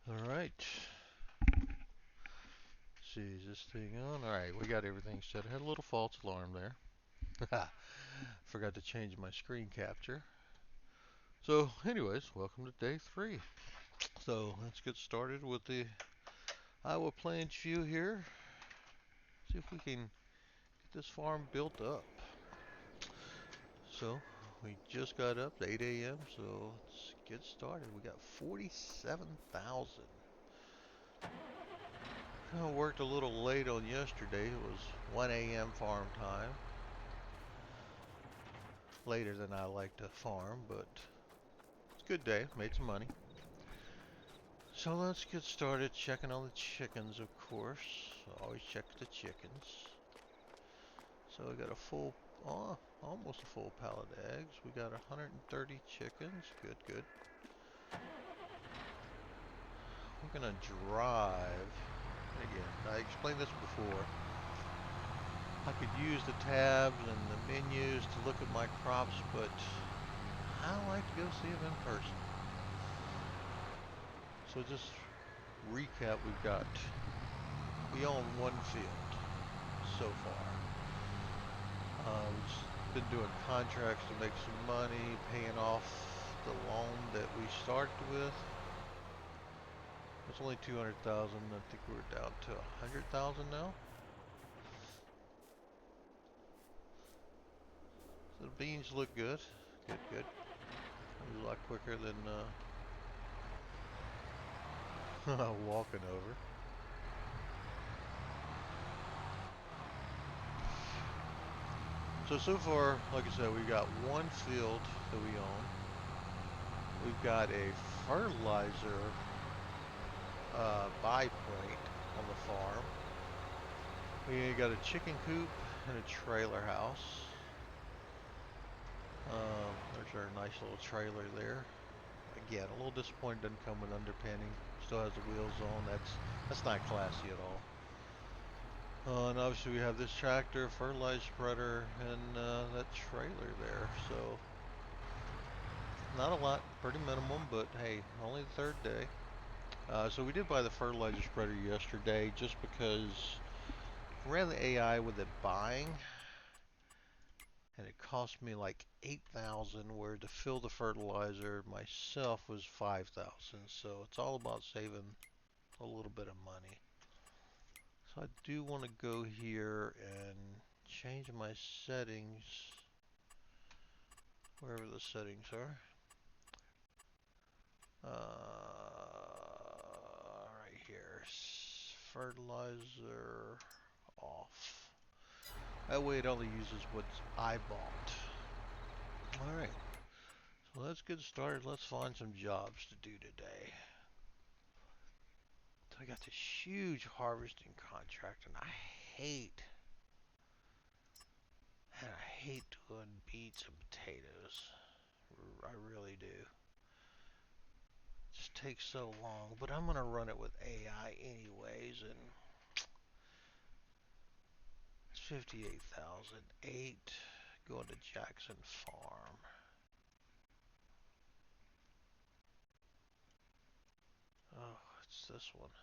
All right. See, is this thing on? All right, we got everything set. I had a little false alarm there. Forgot to change my screen capture. So, anyways, welcome to day 3. So, let's get started with the Iowa Plains view here. See if we can get this farm built up. So, we just got up at 8 a.m., so let's get started. We got 47,000. I worked a little late on yesterday. It was 1 a.m. farm time. Later than I like to farm, but it's a good day. Made some money. So let's get started checking on the chickens, of course. Always check the chickens. So we got a full, almost a full pallet of eggs. We got 130 chickens. Good, good. We're gonna drive. Again, I explained this before. I could use the tabs and the menus to look at my crops, but I like to go see them in person. So just recap, we own one field so far. We've been doing contracts to make some money, paying off the loan that we started with. It's only 200,000. I think we're down to 100,000 now. So the beans look good. Good, good. It was a lot quicker than walking over. So far, like I said, we got one field that we own. We've got a fertilizer buy point on the farm. We got a chicken coop and a trailer house. There's our nice little trailer there. Again, a little disappointed doesn't come with underpinning. Still has the wheels on. That's not classy at all. And obviously we have this tractor, fertilizer spreader, and that trailer there. So not a lot, pretty minimum, but hey, only the third day. So we did buy the fertilizer spreader yesterday just because I ran the AI with it buying, and it cost me like 8,000, where to fill the fertilizer myself was 5,000. So it's all about saving a little bit of money. So I do want to go here and change my settings, wherever the settings are. Right here, fertilizer off. That way it only uses what I bought. Alright, so let's get started. Let's find some jobs to do today. So I got this huge harvesting contract, and I hate doing beets and potatoes. I really do. It just takes so long, but I'm gonna run it with AI anyways, and it's 58,008 going to Jackson Farm. Oh, it's this one.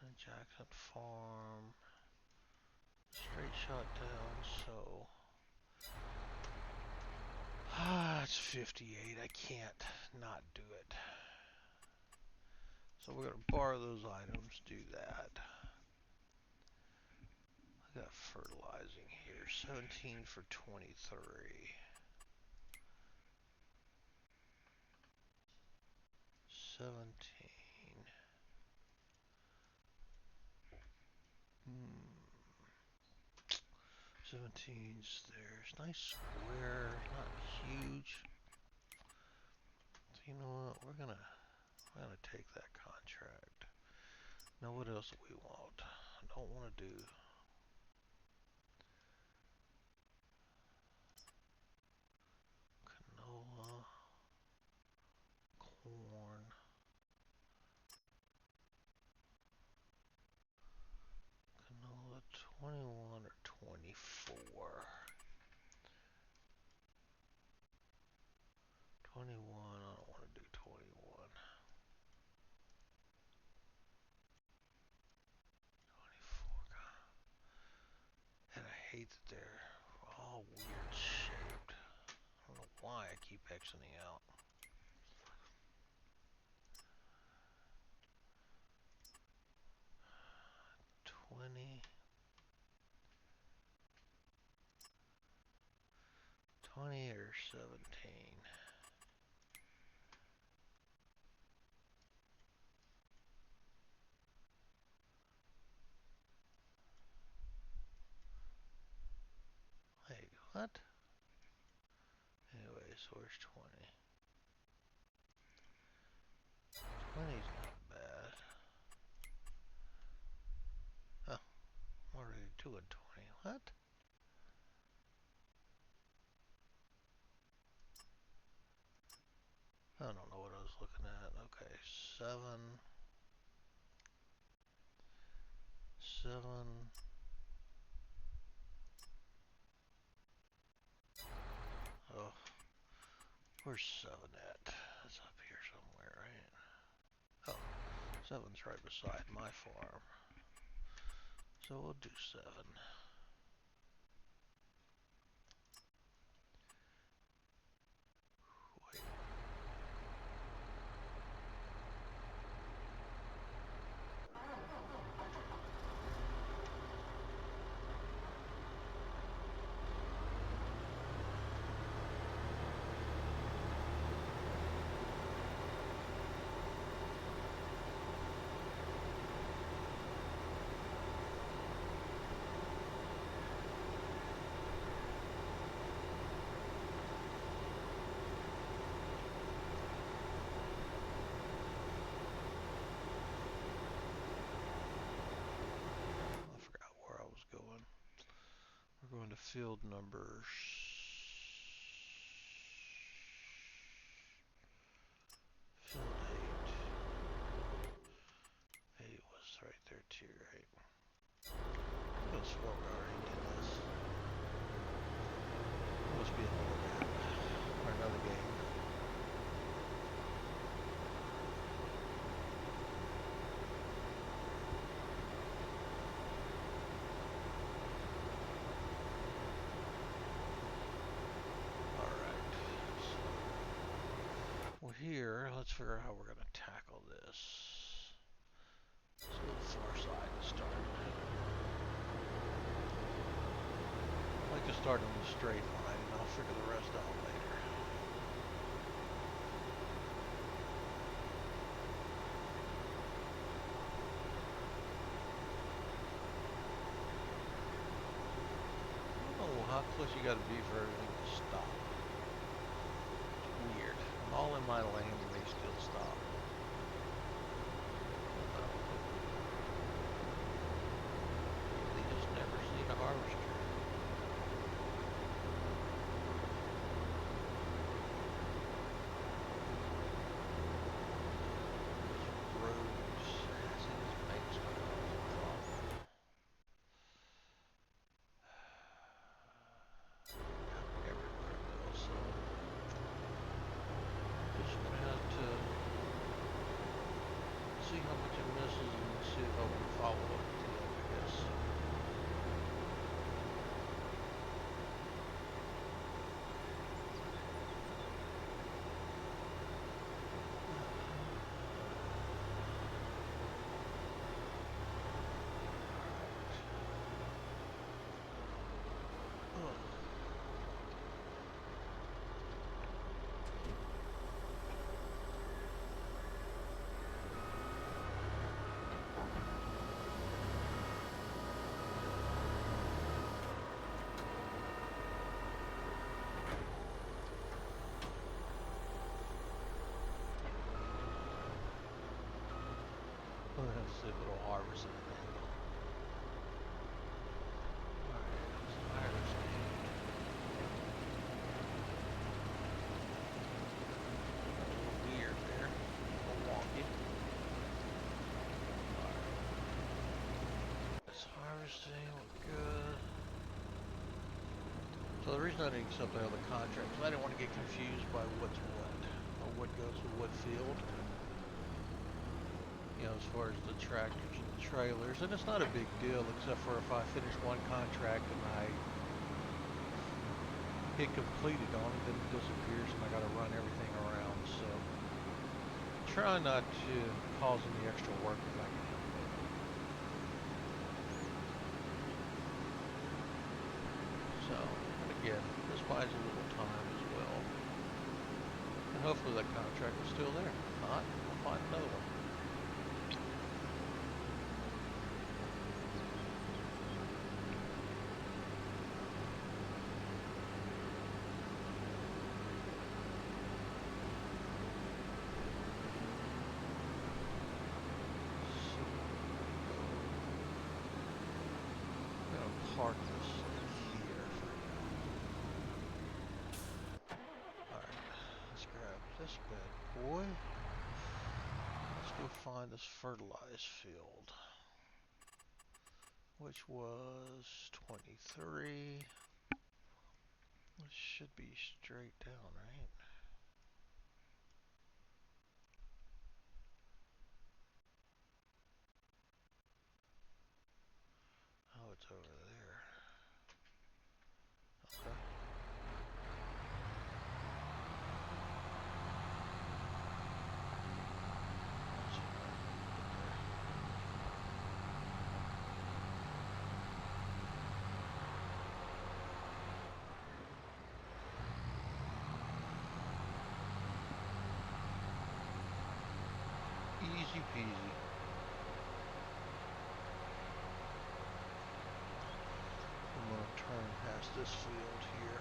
And Jackson Farm. Straight shot down, so. It's 58. I can't not do it. So we're going to borrow those items, do that. I got fertilizing here. 17 for 23. 17. 17's there's nice square, not huge. So you know what? We're gonna take that contract. Now what else do we want? I don't want to do canola, corn, canola 21 or 24. 21, I don't want to do 21. keep exiting out. $20 or 17. Hey, what? Anyway, so where's 20? 20's not bad. Oh, I'm already doing 20. What? I don't know what I was looking at. Okay, 7. 7. Oh, where's 7 at? It's up here somewhere, right? Oh, 7's right beside my farm. So we'll do 7. Wait. I forgot where I was going. We're going to field numbers. Field 8. 8 was right there too, right? I could have sworn we already did this. It must be another map. Or another game. Well, here, let's figure out how we're going to tackle this. Let's go to the far side to start. I like to start on the straight line, and I'll figure the rest out later. I don't know how close you got to be for everything to stop. It's weird. I'm all in my lane, and they still stop. They just never seen a harvester. See how much it misses and see if I want to follow up with the end, I guess. Let's see if it'll harvest anything. Alright, it's harvesting. A little weird there. A little wonky. Alright. It's harvesting, look good. So the reason I didn't accept the other contracts, I didn't want to get confused by what's what, or what goes to what field. You know, as far as the tractors and the trailers, and it's not a big deal except for if I finish one contract and I hit completed on it, then it disappears and I gotta try not to cause any extra work if I can help it. So, and again, this buys a little time as well. And hopefully that contract is still there. If not, we'll find another one. Park this here for now. Alright, let's grab this bad boy. Let's go find this fertilized field, which was 23. This should be straight down, right? Oh, it's over there. Okay. Easy peasy. I'm gonna turn past this field here.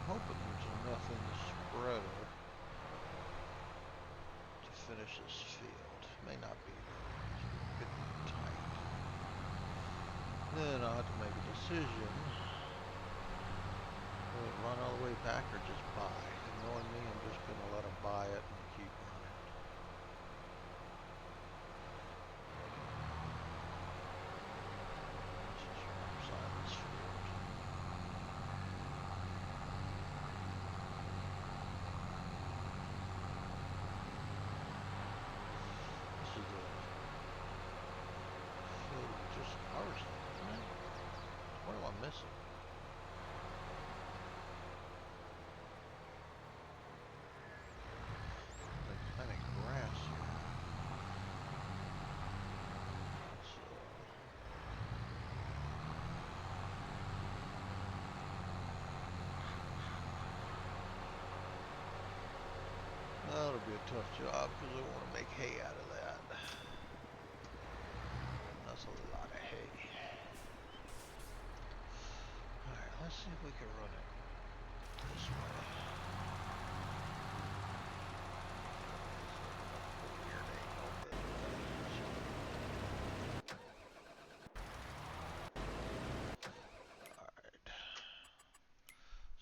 Hoping there's enough in the spreader to finish this field. May not be though. It's getting tight. Then I'll have to make a decision. Will it run all the way back or just buy? And knowing me, I'm just gonna let them buy it and keep running. This is wrong side of this field. This is the field we just harvested, isn't it? What am I missing? Like planting grass here. So that'll be a tough job because I want to make hay out of that. That's a lot of hay. Alright, let's see if we can run it this way. Weird angle, but alright.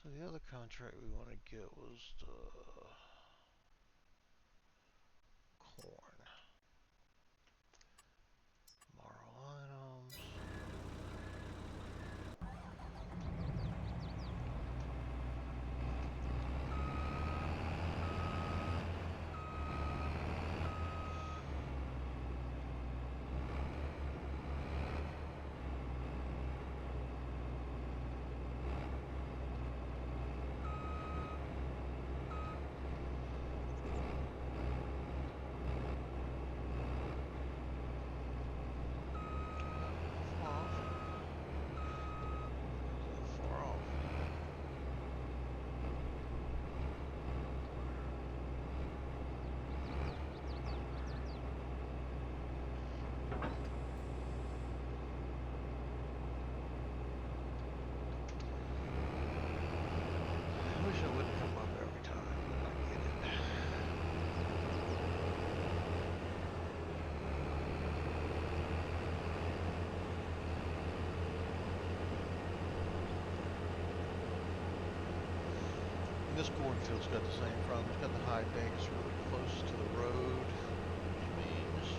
So the other contract we want to get was the corn. Borrow items. This cornfield's got the same problem. It's got the high banks really close to the road, which means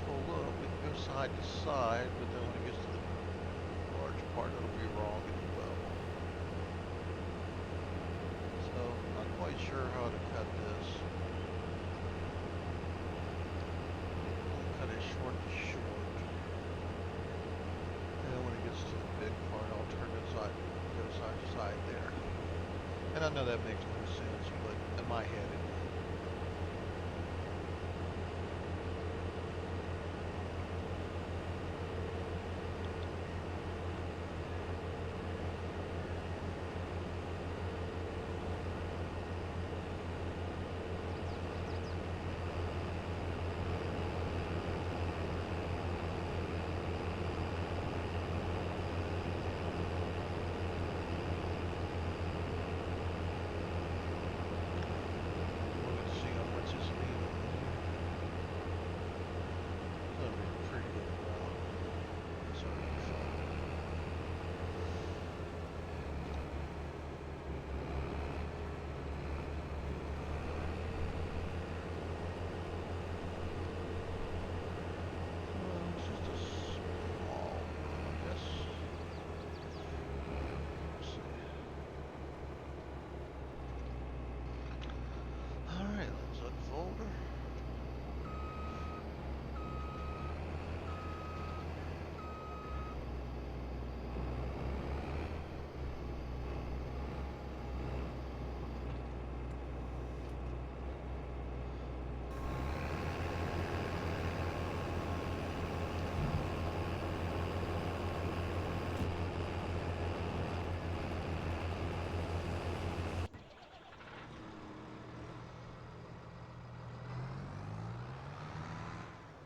pull up, we can go side to side, but then when it gets to the large part, it'll be wrong as well. So, not quite sure how to cut this. I'll cut it short to short. And then when it gets to the big part, I'll turn it side, go side to side there. And I know that makes no sense, but in my head it did.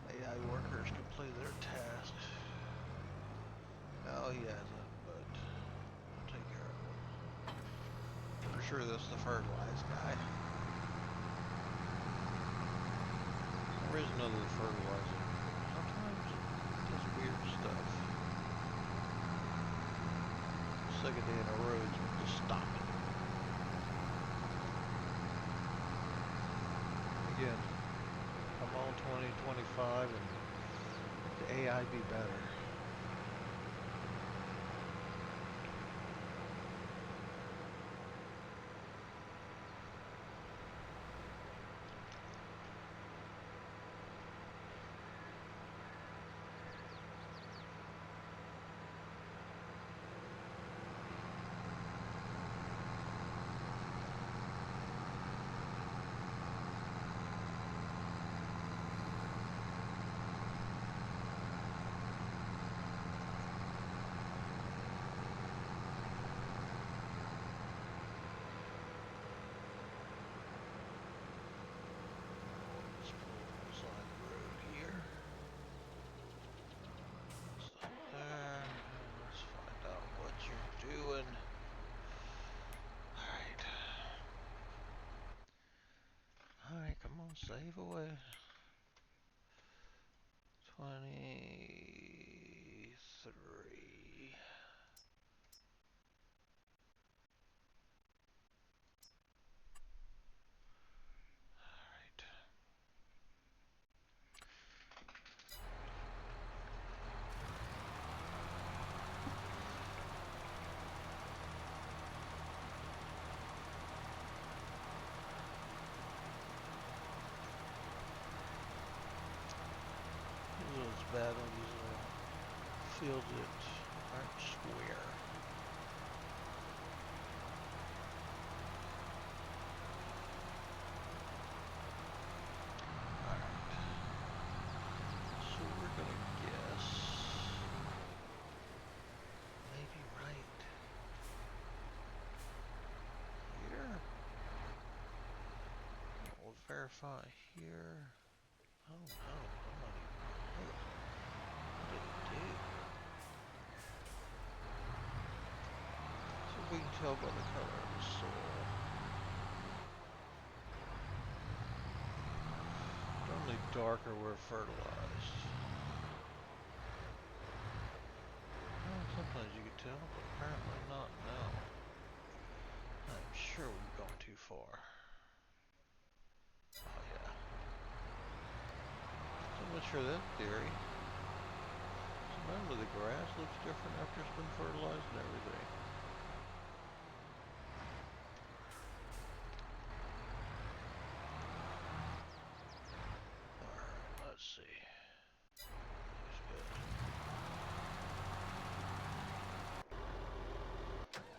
AI workers complete their tasks. No, he hasn't, but I'll take care of it. For sure that's the fertilized guy. There is another fertilizer. Sometimes it does weird stuff. Second day in a row, it's just stopping. Again, I'm on 2025 and the AI be better. Save away. 23. Alright. It's bad on these little fields that aren't square. Alright. So we're gonna guess maybe right here. We'll verify here. Oh no, I'm not even close. What did it do? So we can tell by the color of the soil. Only darker where fertilized. Well, sometimes you can tell, but apparently not now. I'm sure. far. Oh yeah. So much for that theory. So remember, the grass looks different after it's been fertilized and everything. Alright, let's see. Looks good.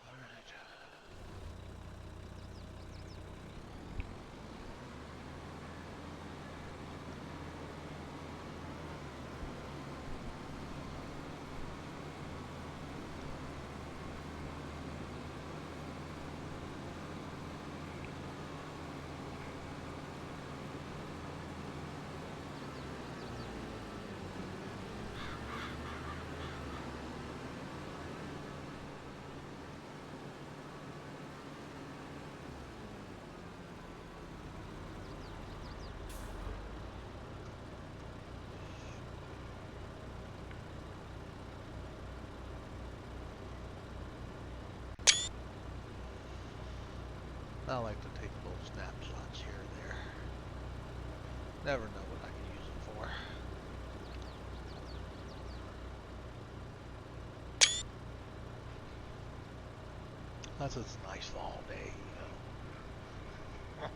Alright. I like to take little snapshots here and there. Never know what I can use it for. That's a nice fall day, you know.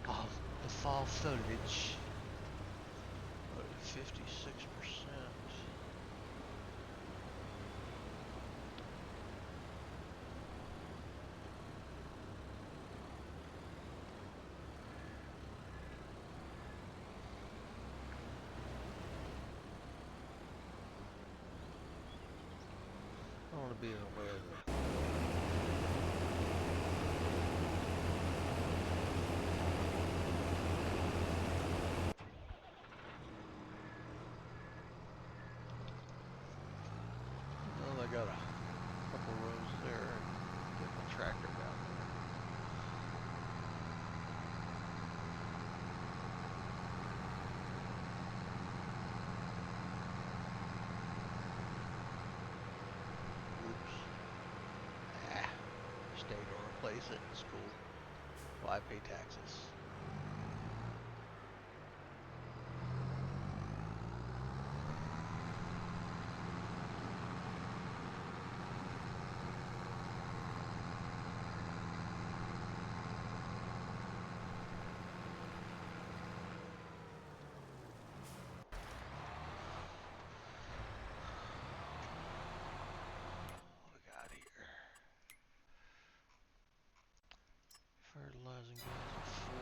Oh, the fall foliage. 56%. I don't want to be in the way of the... Well, I got a couple rows there and get my tractor down there. Oops. Ah, state or replace it in school. Why pay taxes? What we got here? Fertilizing guys at 42.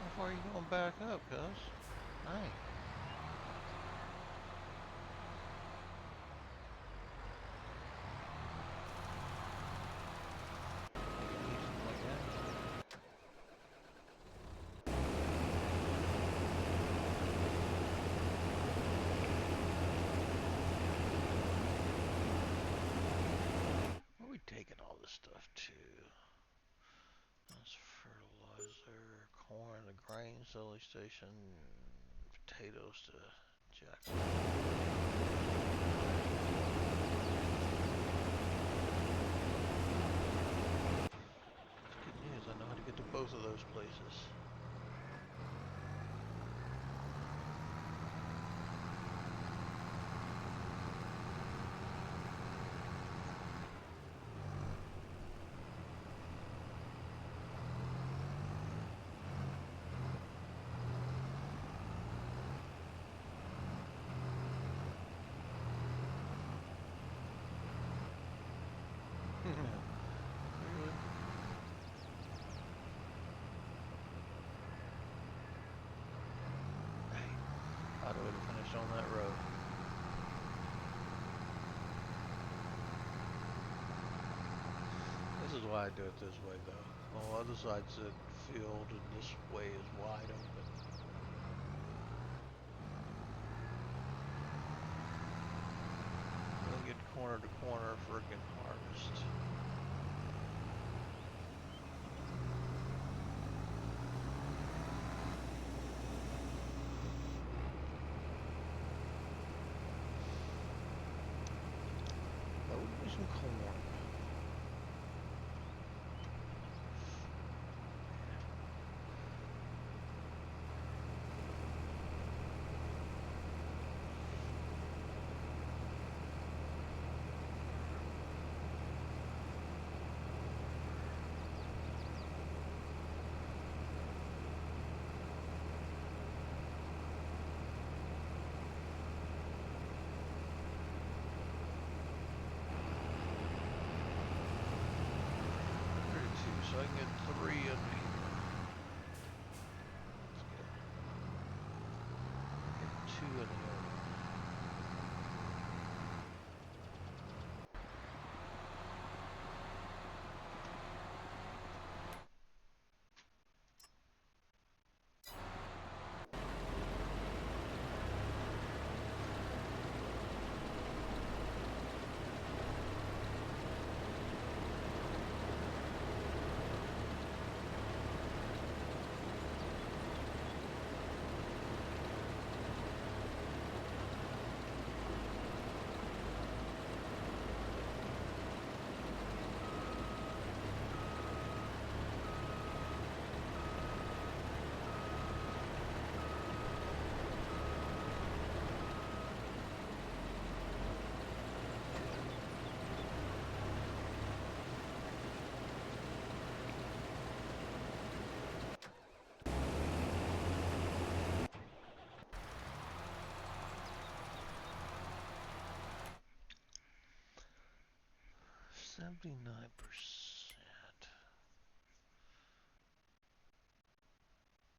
How far are you going back up, cuz? Nice. Where are we taking all this stuff to? That's fertilizer, corn, the grain selling station, potatoes to Jackson. That's good news. I know how to get to both of those places. Really? Hey, I'd have finished on that road. This is why I do it this way, though. On the other side's a field, and this way is wide open. We'll get corner to corner friggin' harvest. some corn. So I can get 3 under here. Let's get 2 in the other.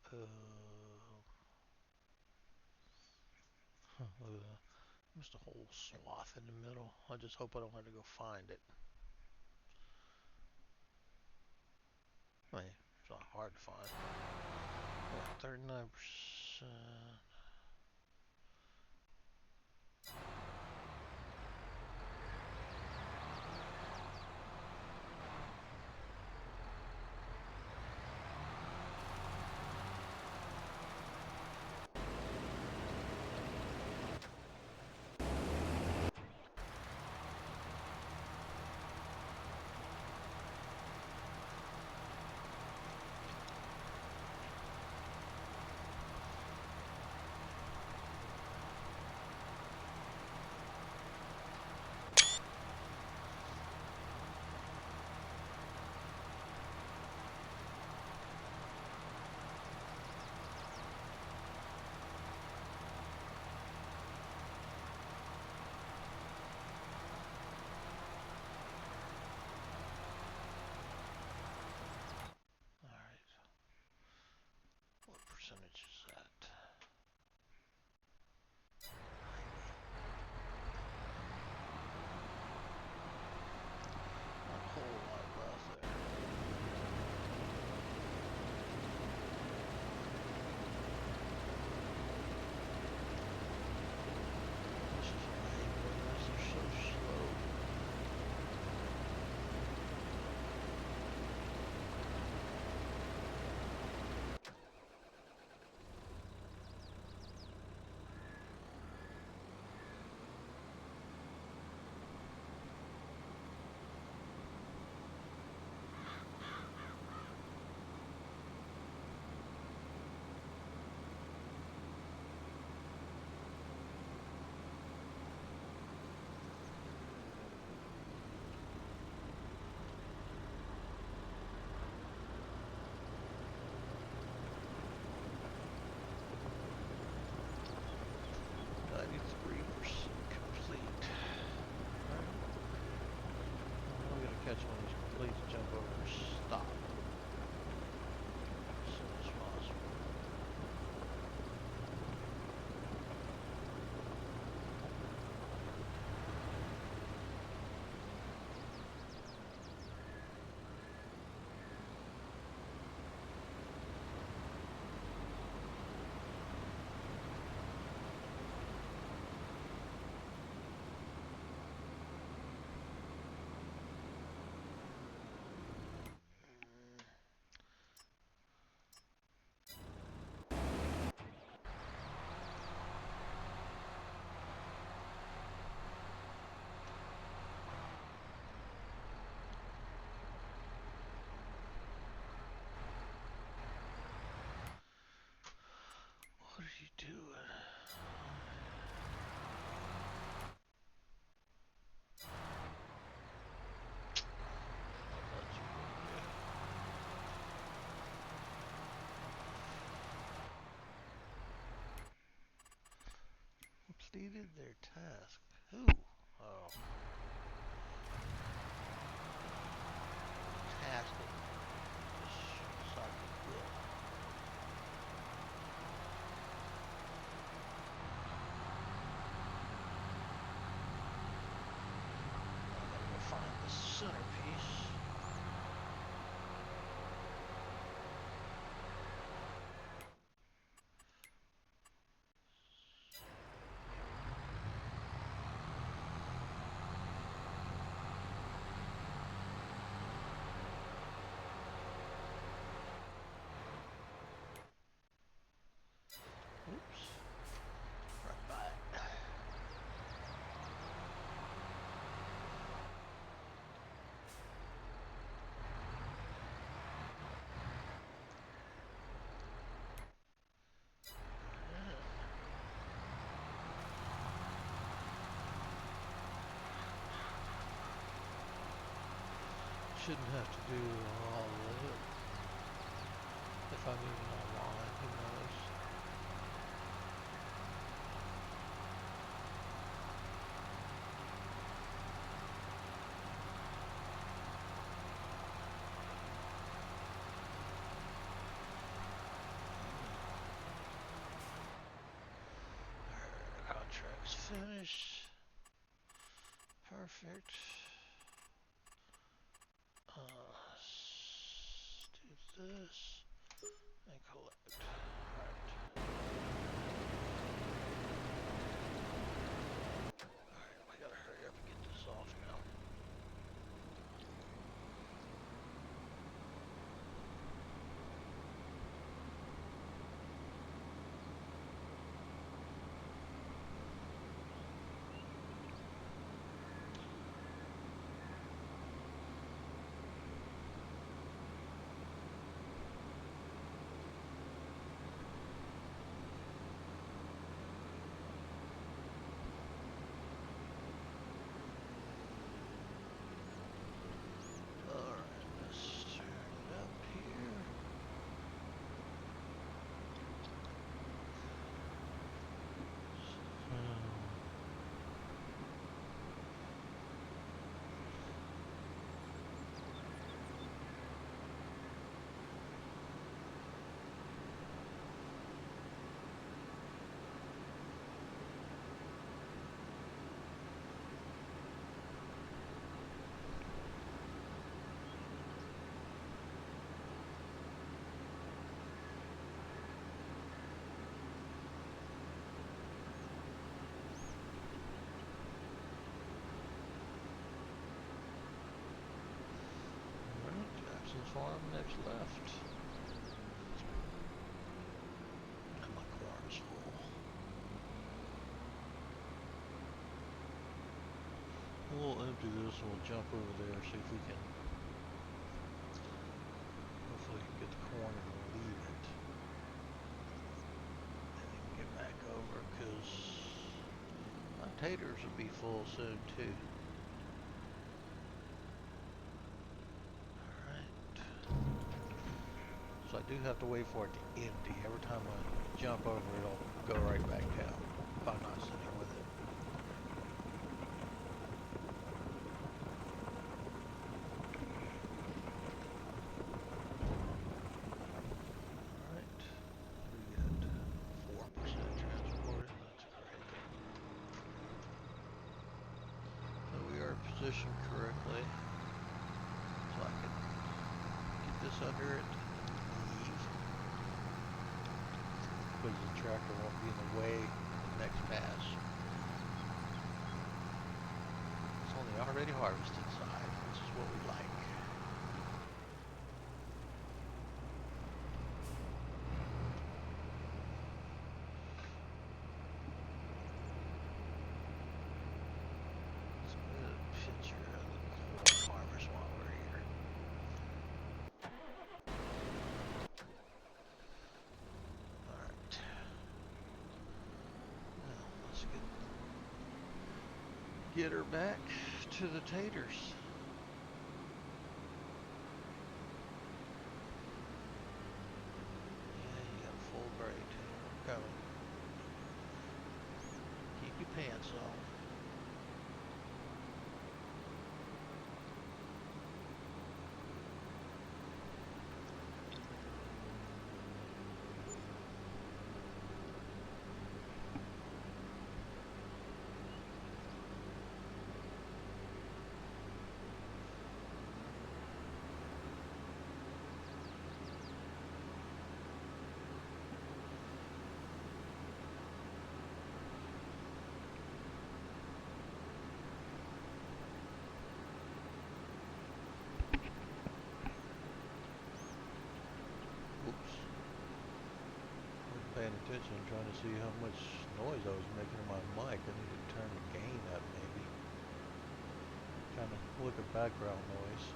%. Look at that. Just a whole swath in the middle. I just hope I don't have to go find it. I mean, it's not hard to find. 39%. What percentage is that? Not a whole lot left there. This is lame, they're so slow. completed their task. Who? Oh. Tasking. Just Sergeant Will. I gotta go find the centerpiece. Oops. Right by it. Shouldn't have to do all of it. If I'm even online, who knows? Alright, contract's finished. Perfect. Do this and collect. Alright. Alright, we gotta hurry up and get this off now. Jackson's Farm, next left. And my corn's full. We'll empty this and we'll jump over there, see if we can hopefully get the corn and leave it. And then get back over, because my taters will be full soon too. So I do have to wait for it to empty. Every time I jump over, it'll go right back down if I'm not sitting with it. Alright, we got 4% transported. That's great. So we are positioned correctly. So I can get this under it. Because the tractor won't be in the way of the next pass. It's on the already harvested side, which is what we like. Let's get a picture of the corn harvest while we're here. Alright. Now, let's get her back to the taters. Yeah, you got a full braid. I'm coming. Keep your lights off. Oops. Wasn't paying attention, trying to see how much noise I was making in my mic. I need to turn the gain up maybe. Trying to look at background noise.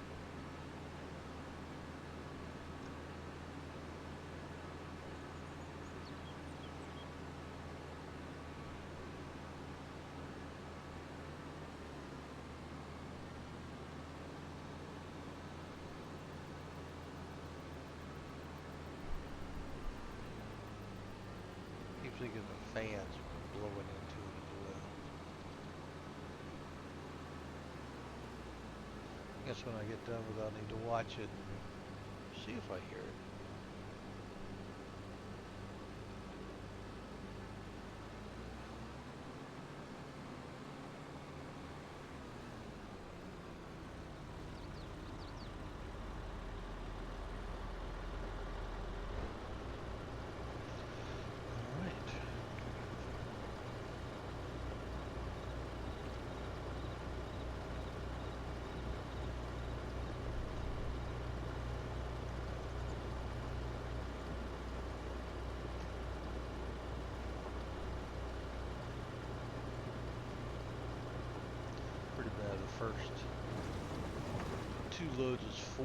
Keep thinking the fans blowing into it as well. I guess when I get done with it, I'll need to watch it and see if I hear it. Alright. Pretty bad. The first two loads is 4%.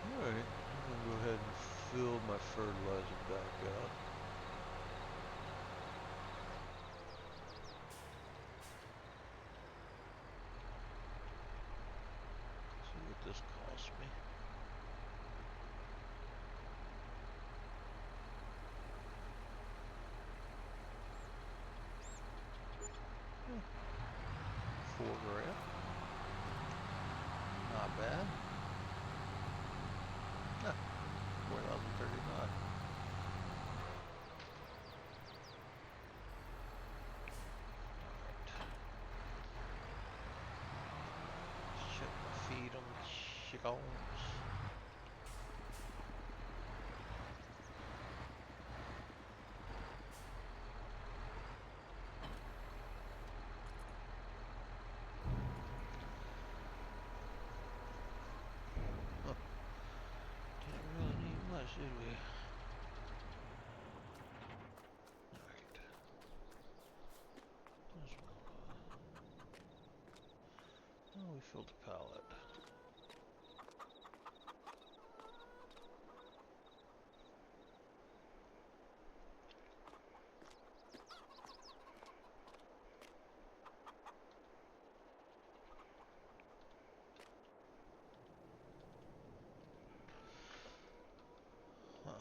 Alright, I'm gonna go ahead and fill my fertilizer back up. See what this costs me. Yeah, $4 grand. Not bad. Ah, 4,039. Alright. Check my feed on the chickens. Refill the pallet. Huh.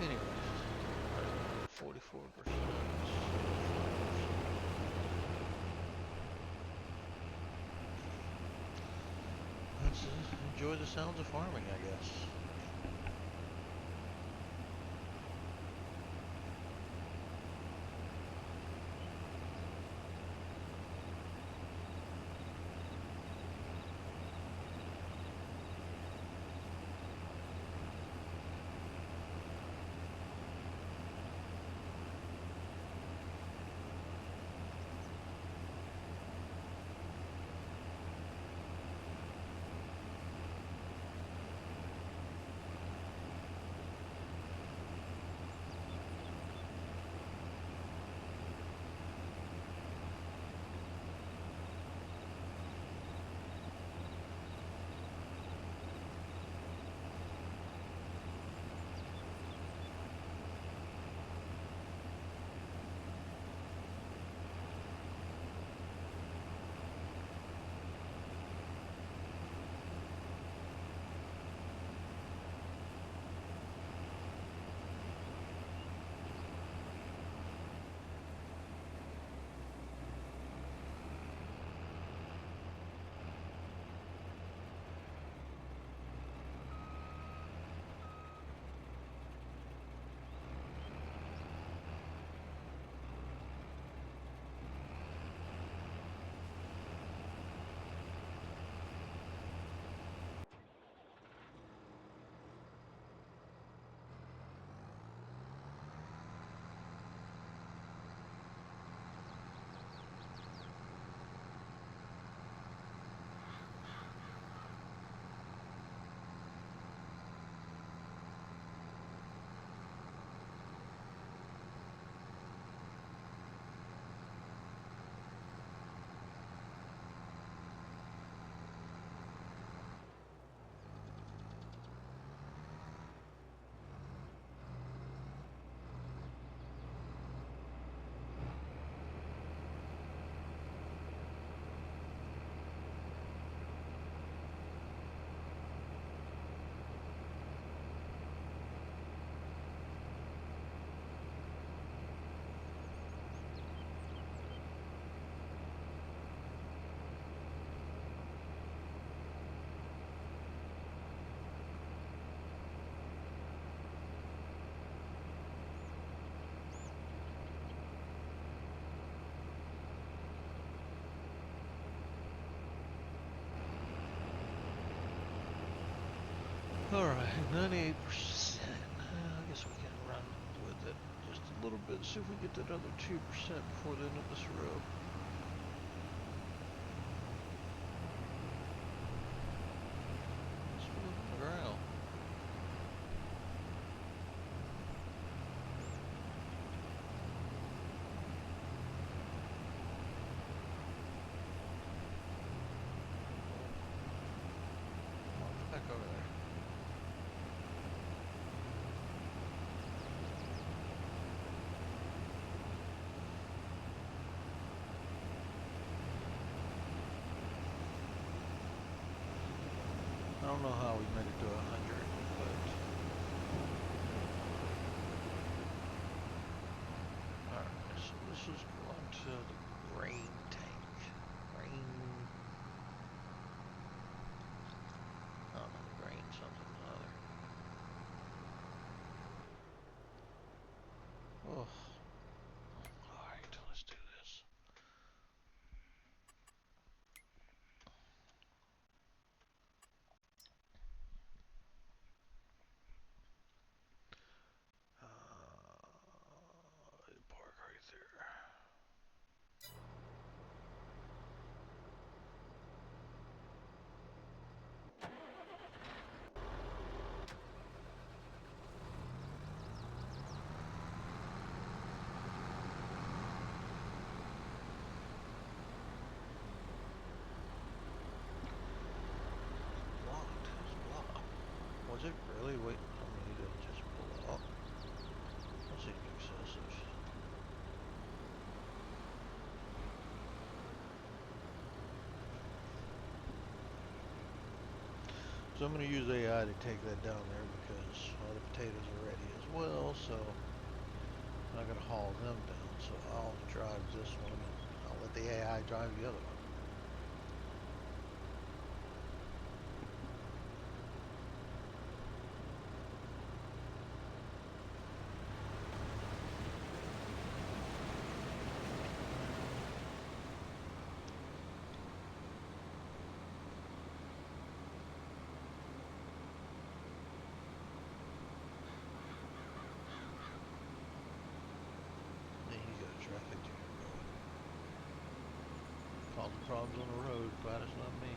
Anyway, 44%. Let's enjoy the sounds of farming, I guess. Alright, 98%. I guess we can run with it just a little bit, see if we get that other 2% before the end of this row. Let's put it on the ground. Come on, back over there. I don't know how we made it to 100, but alright, so this is going to the grain tank. Grain, I don't know, grain something or other. Oh, alright, let's do this. really? Wait, I mean, he didn't just pull up. That seems excessive. So I'm going to use AI to take that down there because all the potatoes are ready as well, so I'm not going to haul them down. So I'll drive this one and I'll let the AI drive the other one. There you go, traffic jam going. Causing problems on the road, glad it's not me.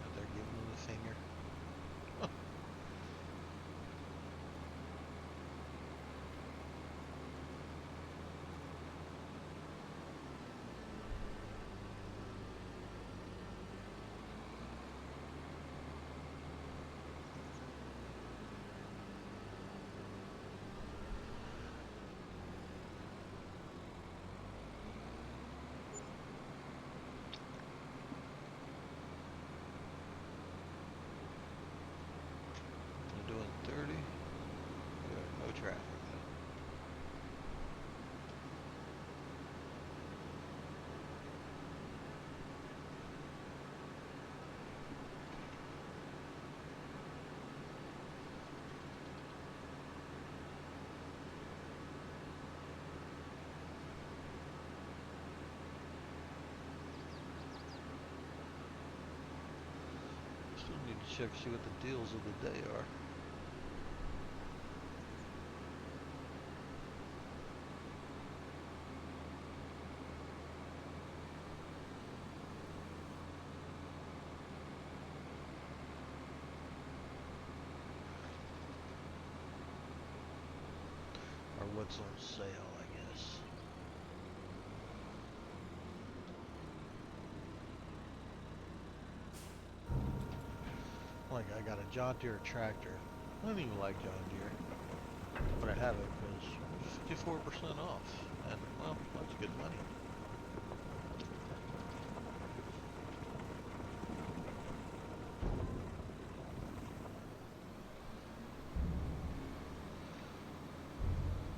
Out there giving them the finger. They're doing 30. Good, no traffic. Still need to check, see what the deals of the day are. Or what's on sale, I guess. Like, I got a John Deere tractor. I don't even like John Deere, but I have it because 54% off. And, well, that's good money.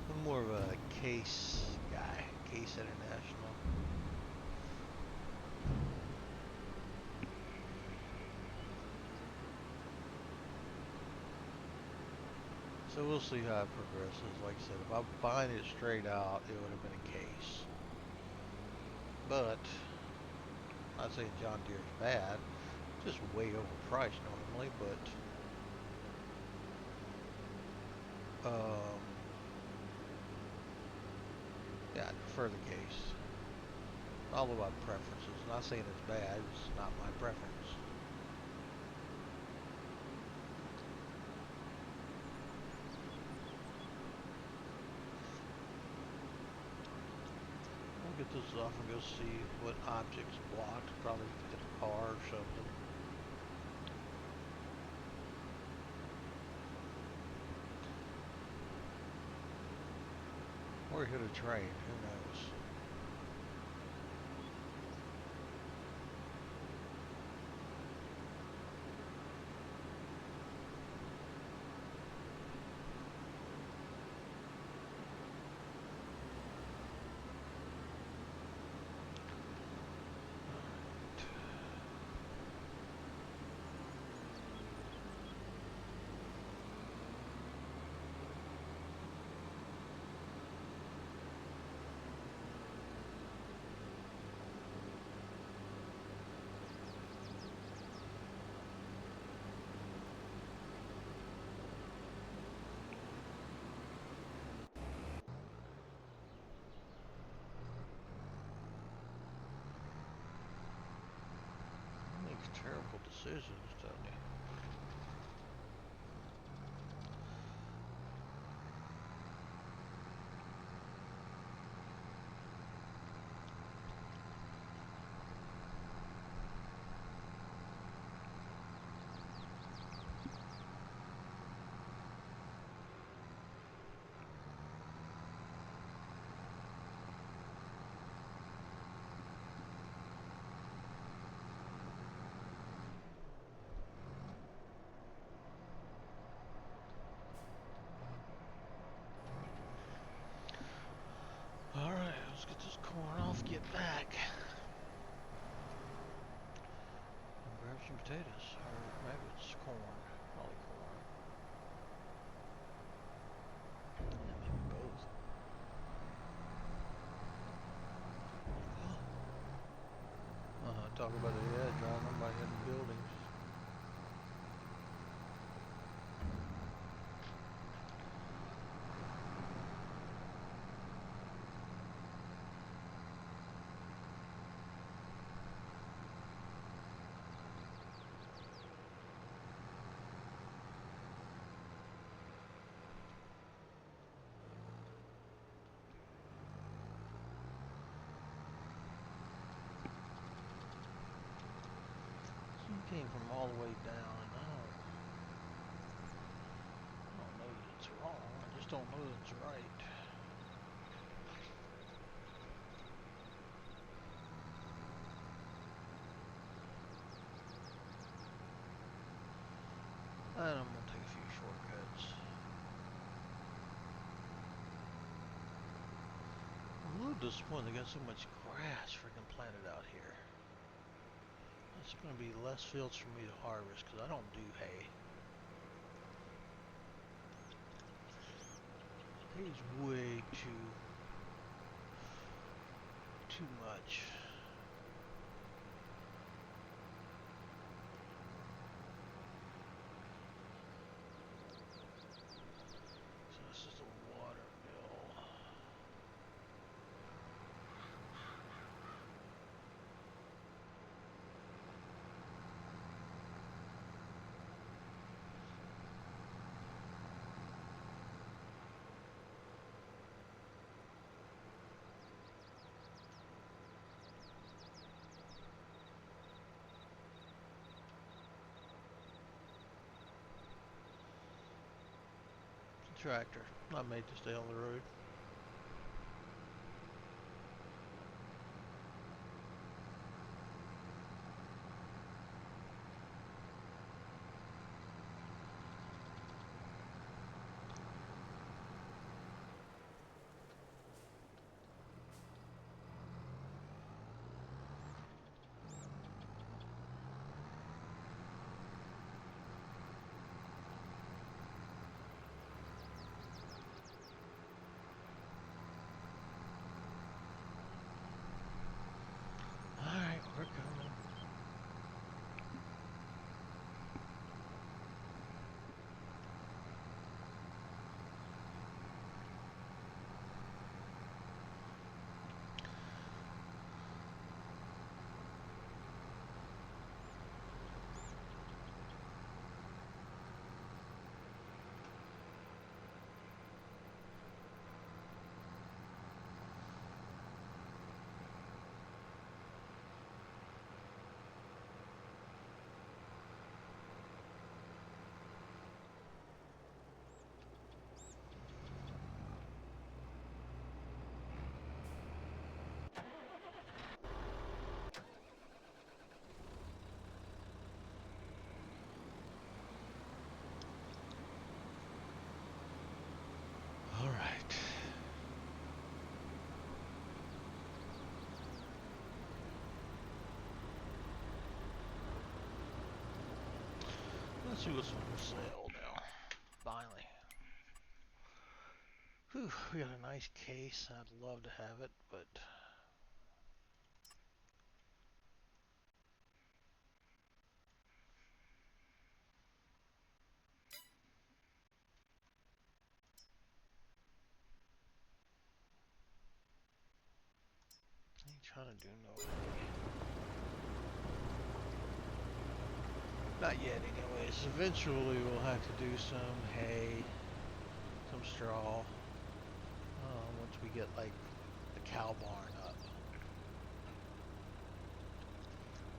I'm more of a Case guy, Case International. So we'll see how it progresses. Like I said, if I'm buying it straight out, it would have been a Case. But, I'm not saying John Deere's bad, just way overpriced normally, but um, yeah, I prefer the Case. All about preferences. Not saying it's bad, it's not my preference. I'll get this off and go see what object's blocked. Probably hit a car or something. Or hit a train, who knows. Makes terrible decisions, don't he? back and grab some potatoes, or maybe it's corn, probably corn. Yeah, maybe both. Talk about driving them by hidden buildings. He came from all the way down, and I don't know that it's wrong. I just don't know that it's right. And I'm gonna take a few shortcuts. I'm a little disappointed they got so much grass freaking planted out here. It's gonna be less fields for me to harvest because I don't do hay. Hay's way too much. So this is the water mill. Tractor, not made to stay on the road. Alright, we're coming. Alright. Let's see what's on sale now. Finally. Whew, we got a nice case. I'd love to have it, but I ain't trying to do no hay. Not yet, anyways. Eventually, we'll have to do some hay, some straw, once we get like the cow barn up.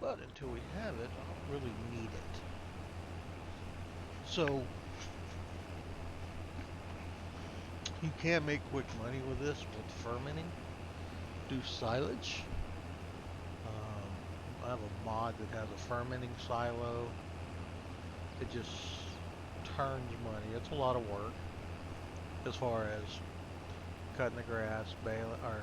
But until we have it, I don't really need it. So you can make quick money with this with fermenting. Do silage. I have a mod that has a fermenting silo. It just turns money. It's a lot of work as far as cutting the grass, baling, or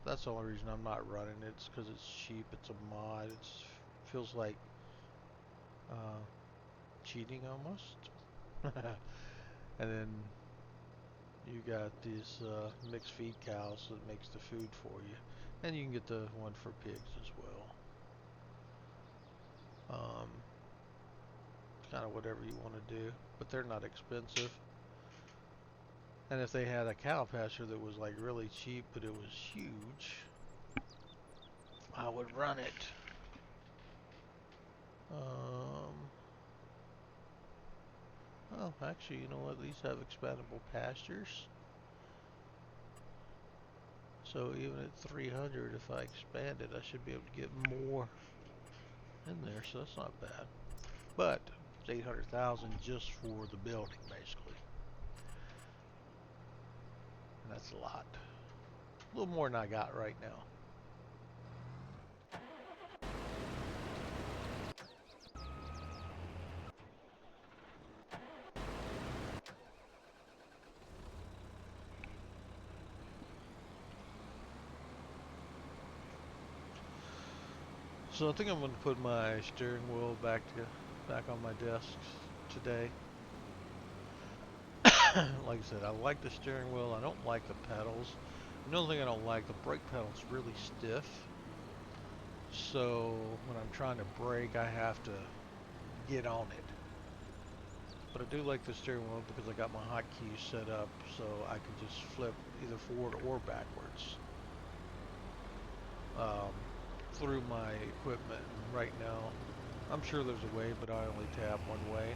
That's the only reason I'm not running it. It's because it's cheap. It's a mod. It feels like uh, cheating almost. And then you got these mixed feed cows that makes the food for you, and you can get the one for pigs as well. It's kind of whatever you want to do, but they're not expensive. And if they had a cow pasture that was like really cheap, but it was huge, I would run it. Oh, actually, you know what? These have expandable pastures. So even at 300, if I expand it, I should be able to get more in there. So that's not bad. But it's 800,000 just for the building, basically. And that's a lot. A little more than I got right now. So I think I'm going to put my steering wheel back on my desk today. Like I said, I like the steering wheel. I don't like the pedals. Another thing I don't like, the brake pedal's really stiff. So when I'm trying to brake, I have to get on it. But I do like the steering wheel because I got my hotkeys set up so I can just flip either forward or backwards through my equipment. And right now, I'm sure there's a way, but I only tap one way.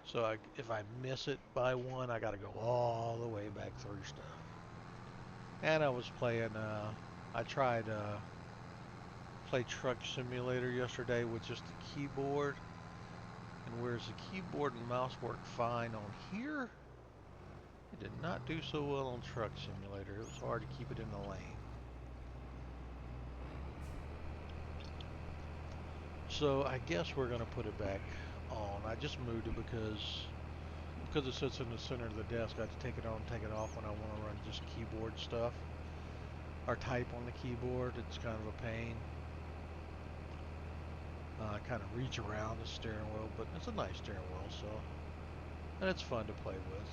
So if I miss it by one, I got to go all the way back through stuff. And I was playing, I tried play Truck Simulator yesterday with just the keyboard. And whereas the keyboard and mouse work fine on here, it did not do so well on Truck Simulator. It was hard to keep it in the lane. So I guess we're going to put it back on. I just moved it because it sits in the center of the desk. I have to take it on and take it off when I want to run just keyboard stuff or type on the keyboard. It's kind of a pain. I kind of reach around the steering wheel, but it's a nice steering wheel, so, and it's fun to play with.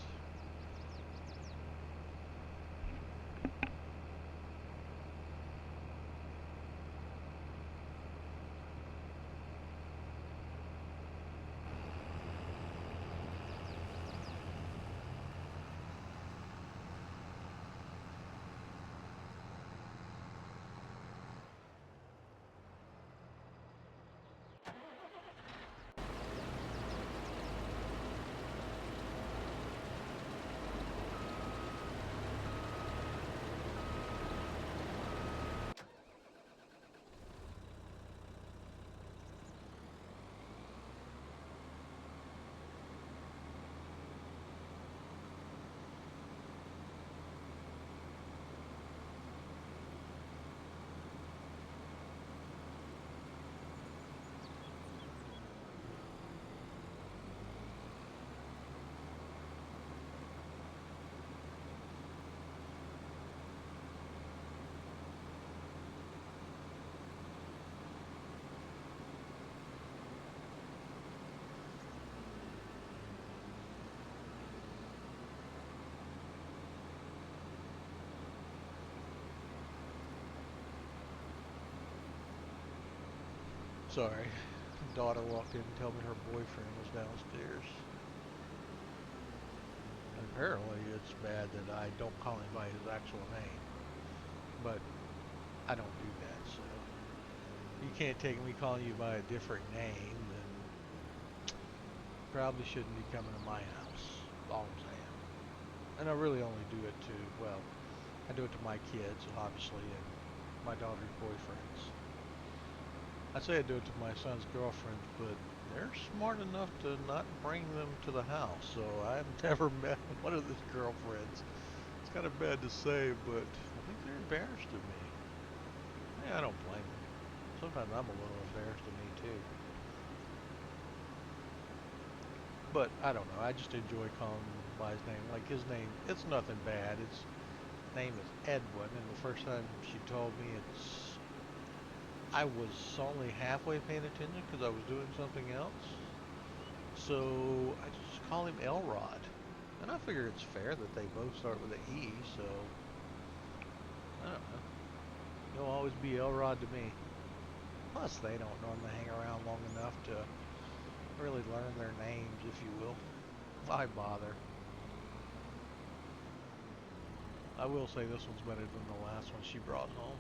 Sorry. Daughter walked in and told me her boyfriend was downstairs. And apparently it's bad that I don't call him by his actual name. But I don't do that, so you can't take me calling you by a different name, then probably shouldn't be coming to my house. All I'm saying. And I really only do it to, well, I do it to my kids, obviously, and my daughter's boyfriends. I say I do it to my son's girlfriends, but they're smart enough to not bring them to the house, so I've never met one of his girlfriends. It's kind of bad to say, but I think they're embarrassed of me. Yeah, I don't blame them. Sometimes I'm a little embarrassed of me too. But I don't know. I just enjoy calling him by his name. Like his name, it's nothing bad. name is Edwin, and the first time she told me I was only halfway paying attention because I was doing something else. So I just call him Elrod. And I figure it's fair that they both start with an E, so I don't know. He'll always be Elrod to me. Plus, they don't normally hang around long enough to really learn their names, if you will. Why bother? I will say this one's better than the last one she brought home.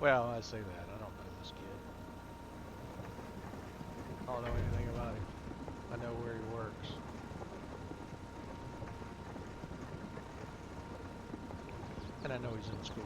Well, I say that. I don't know this kid. I don't know anything about him. I know where he works. And I know he's in school.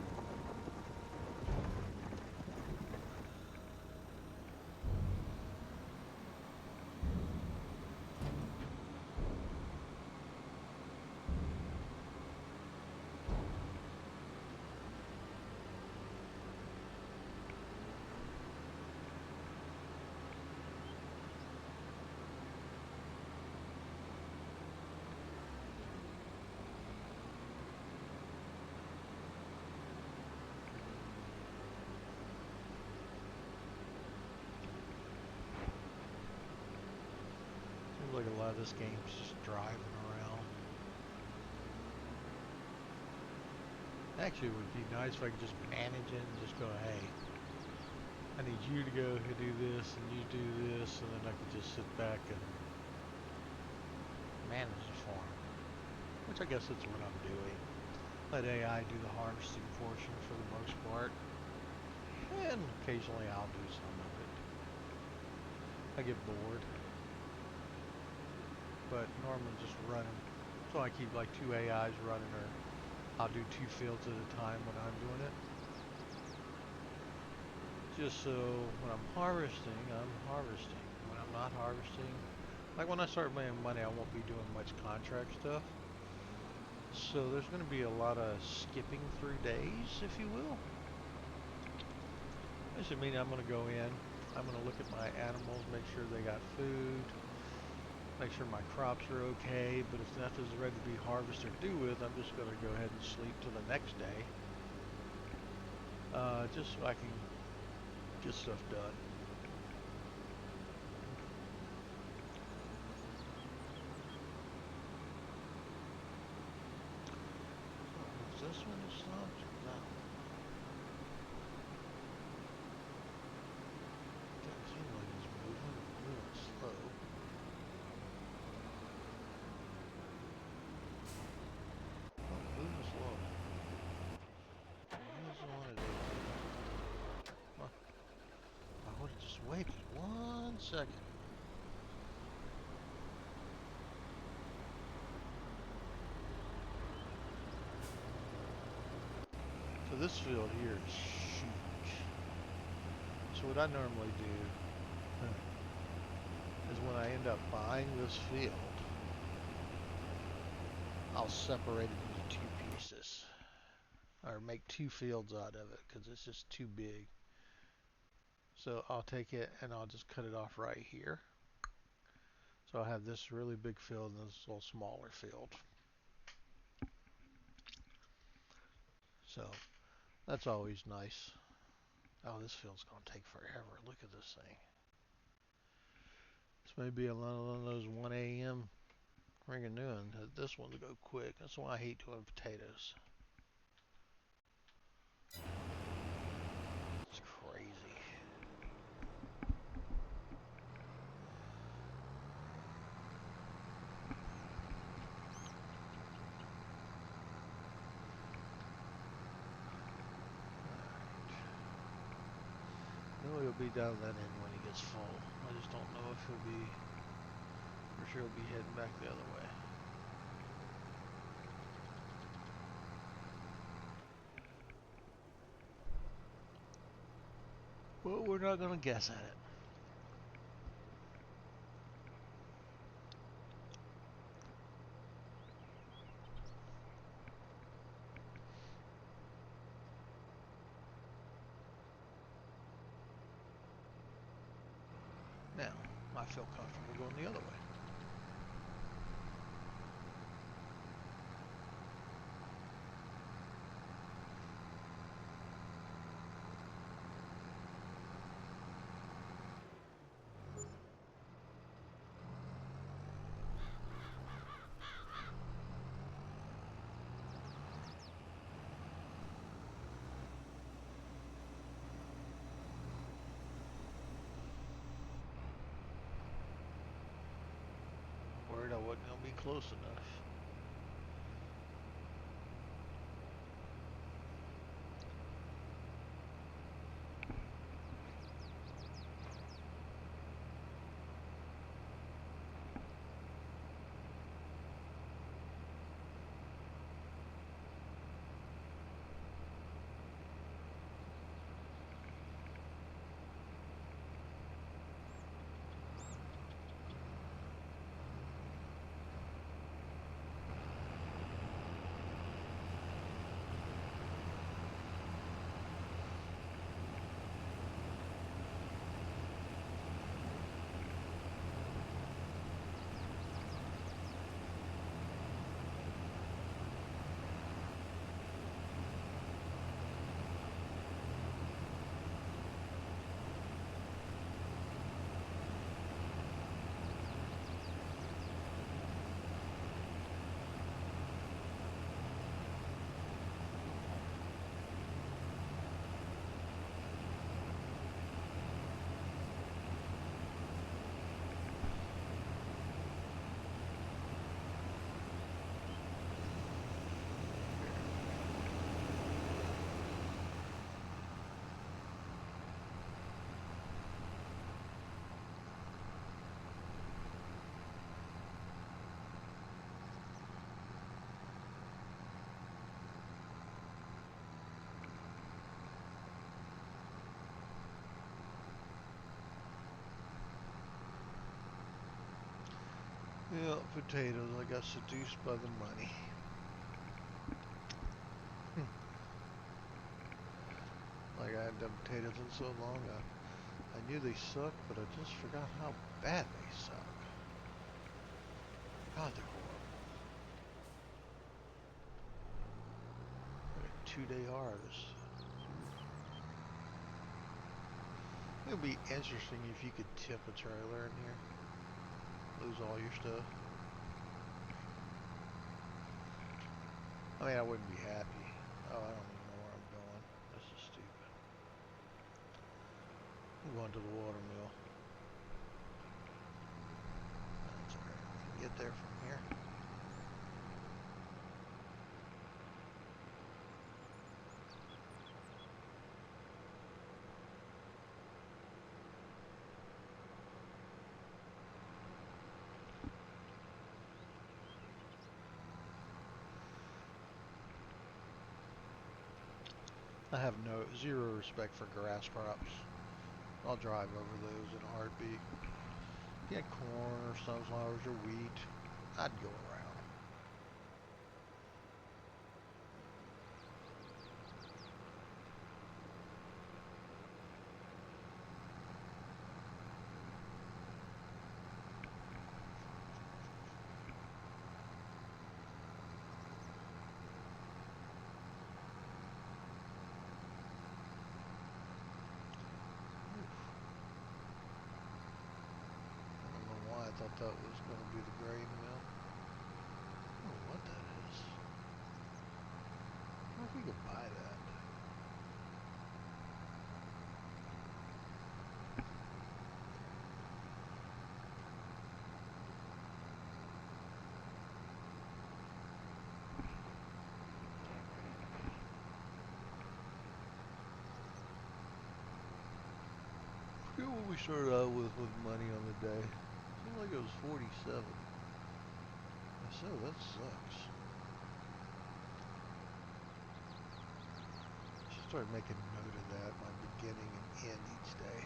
Seems like a lot of this game's just driving around. Actually, it would be nice if I could just manage it and just go, hey, I need you to go do this and you do this, and then I could just sit back and manage the farm. Which I guess that's what I'm doing. Let AI do the harvesting portion for the most part. And occasionally I'll do some of it. I get bored. But normally just running. So I keep like two AIs running, or I'll do two fields at a time when I'm doing it. Just so when I'm harvesting, I'm harvesting. When I'm not harvesting, like when I start making money, I won't be doing much contract stuff. So there's going to be a lot of skipping through days, if you will. This would mean I'm going to go in, I'm going to look at my animals, make sure they got food, make sure my crops are okay, but if nothing's ready to be harvested or do with, I'm just going to go ahead and sleep till the next day. Just so I can get stuff done. Is this one is not? No. Doesn't seem like it's moving slow. Oh, moving slow. Why does it want to do that? Well, I would have just waited 1 second. So this field here is huge. So what I normally do is when I end up buying this field, I'll separate it into two pieces. Or make two fields out of it because it's just too big. So I'll take it and I'll just cut it off right here. So I have this really big field and this little smaller field. So that's always nice. Oh, this field's going to take forever. Look at this thing. This may be a lot of those 1 a.m. ringing noon. This one to go quick. That's why I hate doing potatoes. It's crazy. No, he'll be down that end when he gets full. I just don't know if he'll be, for sure he'll be heading back the other way. But we're not going to guess at it. Now, I feel comfortable going the other way. wasn't gonna be close enough. Yeah, potatoes. I got seduced by the money. Like I had done potatoes in so long, I knew they suck, but I just forgot how bad they suck. God, they're horrible. Like a 2-day harvest. It would be interesting if you could tip a trailer in here. Lose all your stuff. I mean, I wouldn't be happy. Oh, I don't even know where I'm going. This is stupid. I'm going to the watermill. That's alright. We can get there from here. I have zero respect for grass crops. I'll drive over those in a heartbeat. If you had corn or sunflowers or wheat, I'd go around. I don't know why I thought that was going to be the grain mill. I don't know what that is. I wonder if we could buy that. I forget what we started out with money on the day. Seemed like it was 47. So that sucks. I should start making note of that, my beginning and end each day.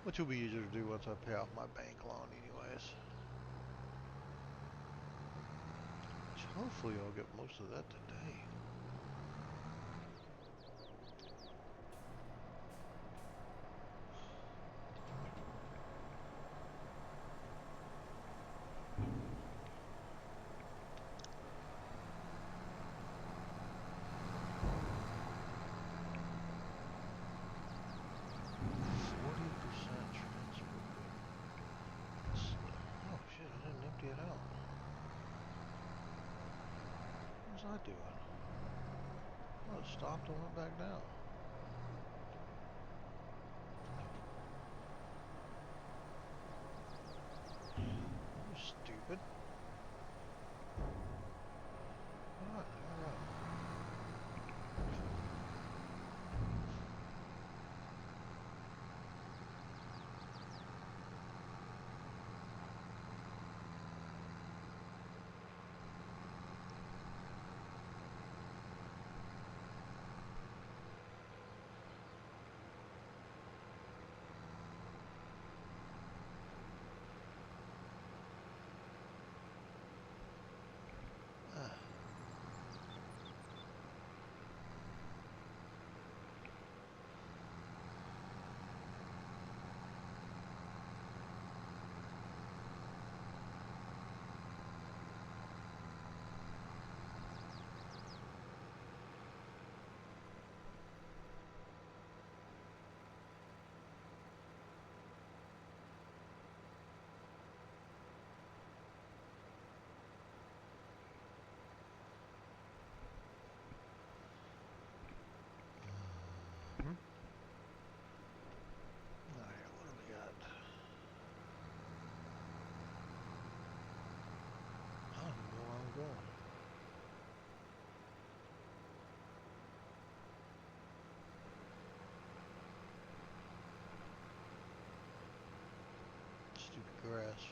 Which will be easier to do once I pay off my bank loan anyways. Which hopefully I'll get most of that today. Oh shit, I didn't empty it out. What was I doing? Oh, it stopped and went back down. I'm stupid.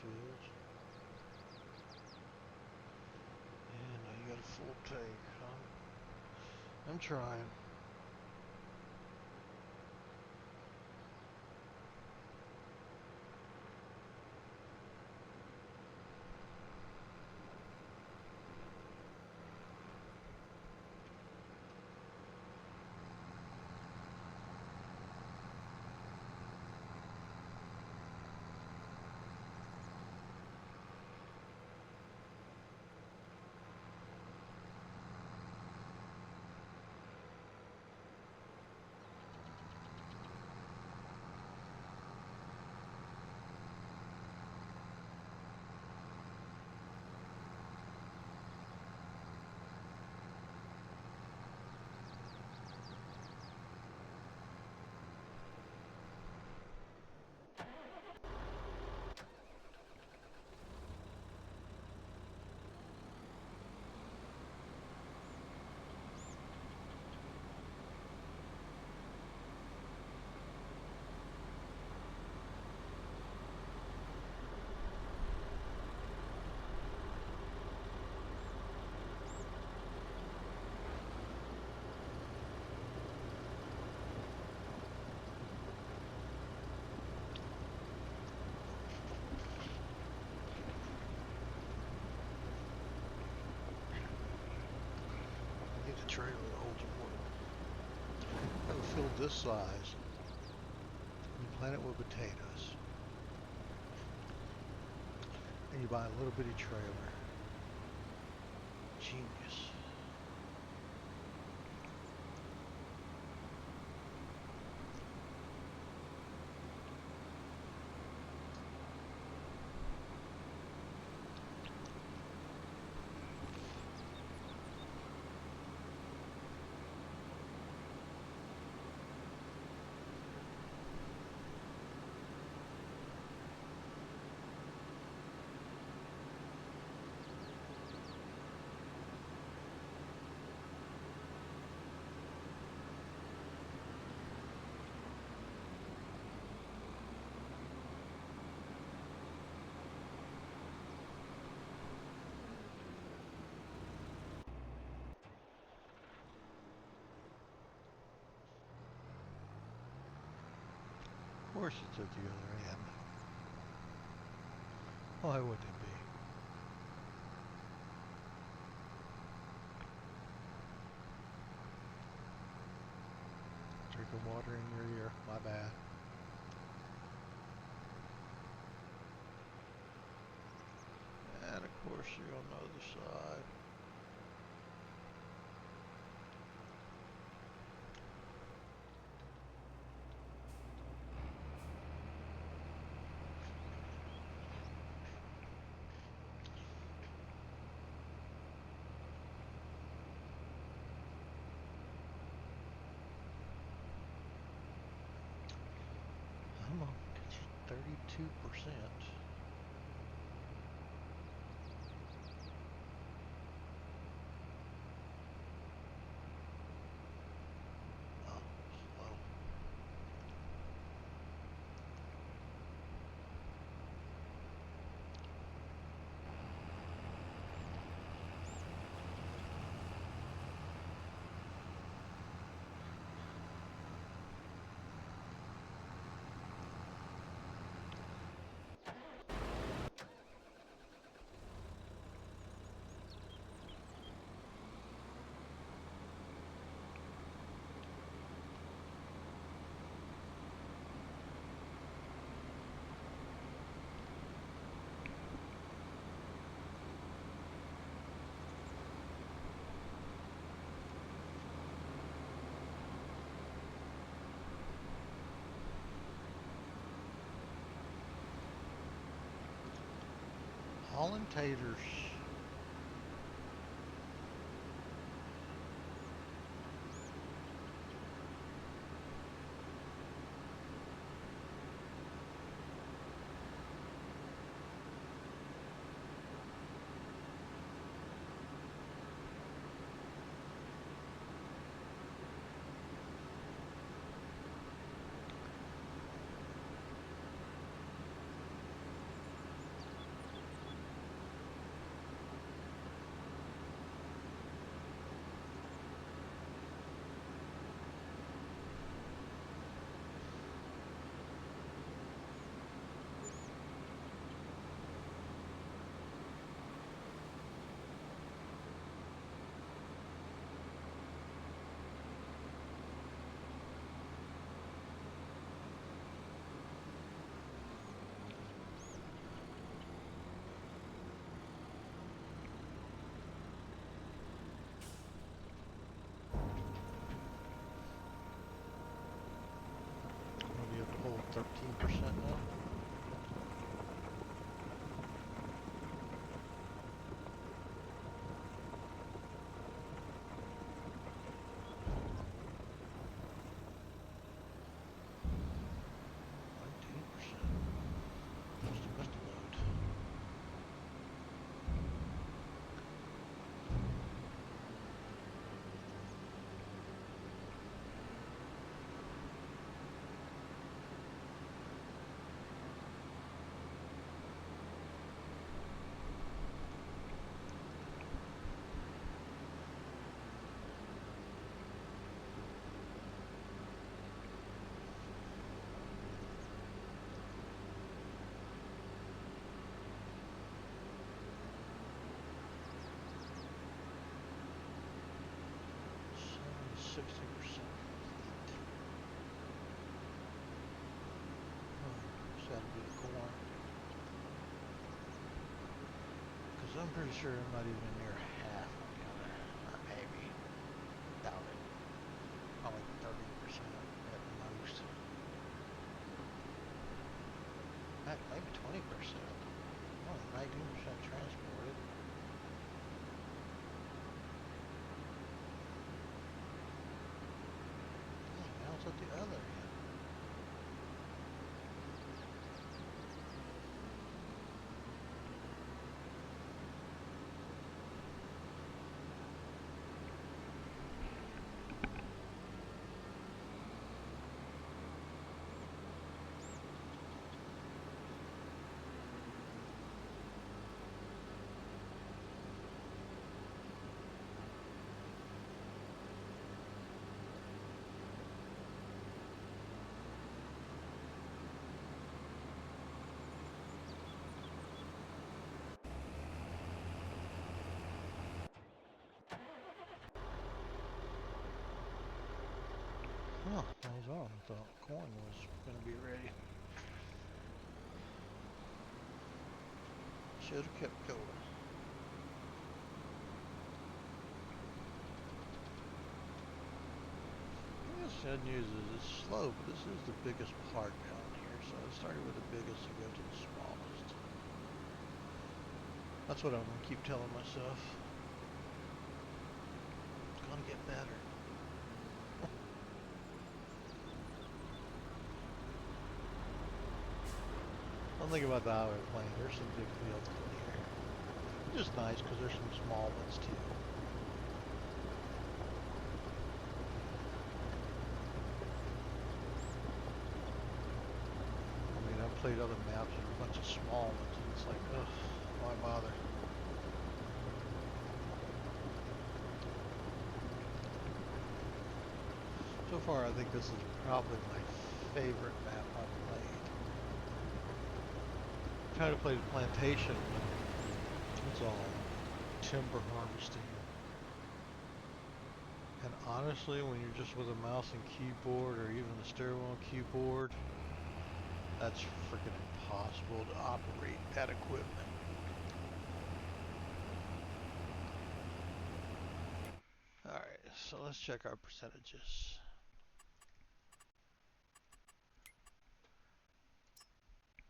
fields. And now you got a full tank. I'm trying. I need a trailer that holds more. Have a field this size. You plant it with potatoes. And you buy a little bitty trailer. Genius. Of course it's at the other end. Why would it be? Drinking water in your ear. My bad. And of course you're on the other side. I'm gonna get you 32%. Oh, slow. Holland taters. 13% now. I'm pretty sure I'm not even near half on the other, or maybe, doubt it, probably 30% at most. Heck, maybe 20%. Only 19% transported. Dang, now it's at the other end. Oh, that was on. I thought corn was going to be ready. Should have kept going. I guess the good news is it's slow, but this is the biggest part down here. So I started with the biggest and go to the smallest. That's what I'm going to keep telling myself. It's going to get better. One thing about the highway plane, there's some big fields in here. Which is nice because there's some small ones too. I mean, I've played other maps with a bunch of small ones and it's like, ugh, why bother? So far, I think this is probably my favorite map I've played. I tried to play the plantation, but it's all timber harvesting. And honestly, when you're just with a mouse and keyboard or even a steering wheel keyboard, that's freaking impossible to operate that equipment. Alright, so let's check our percentages.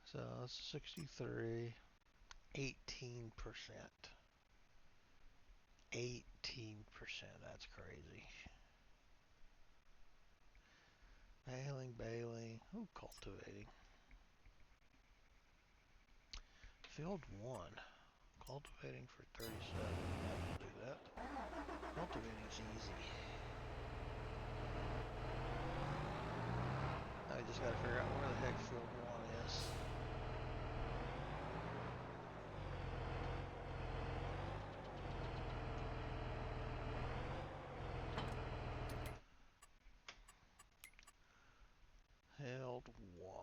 So that's 63, 18%. 18%, that's crazy. Baling, ooh, cultivating. Field 1, cultivating for 37, yeah, we'll do that. Cultivating's easy. I just gotta figure out where the heck field 1 is. Field 1.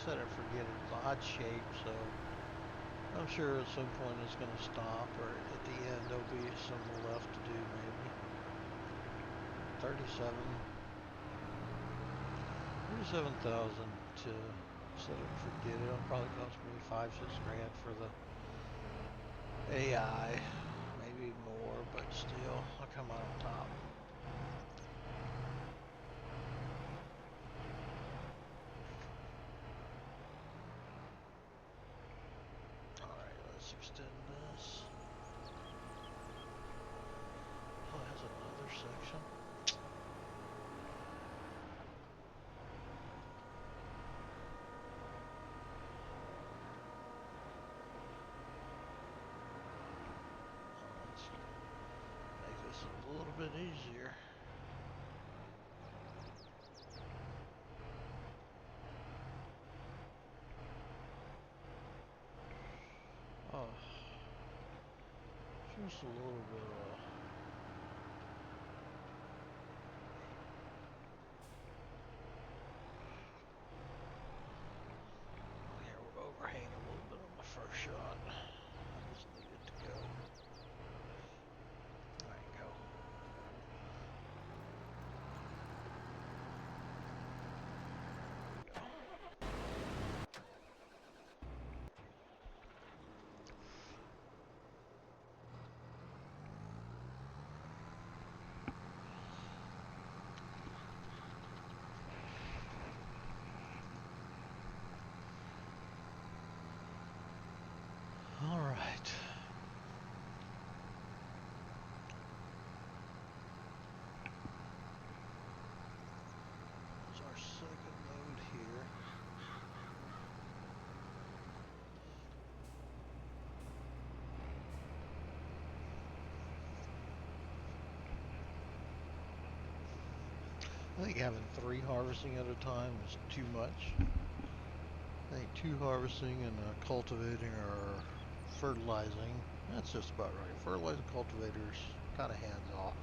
set it, forget it. It's odd shape, so I'm sure at some point it's going to stop, or at the end there'll be some left to do maybe. 37,000 to set it and forget it. It'll probably cost me 5-6 grand for the AI, maybe more, but still, I'll come out on top. Alright, let's extend this. Oh, it has another section. Let's make this a little bit easier. Oh, just a little bit of here, we're overhang a little bit on the first shot. I just need it to go. There you go. All right. It's our second load here. I think having 3 harvesting at a time is too much. I think 2 harvesting and cultivating or fertilizing, that's just about right. Fertilizing, cultivators, kind of hands off.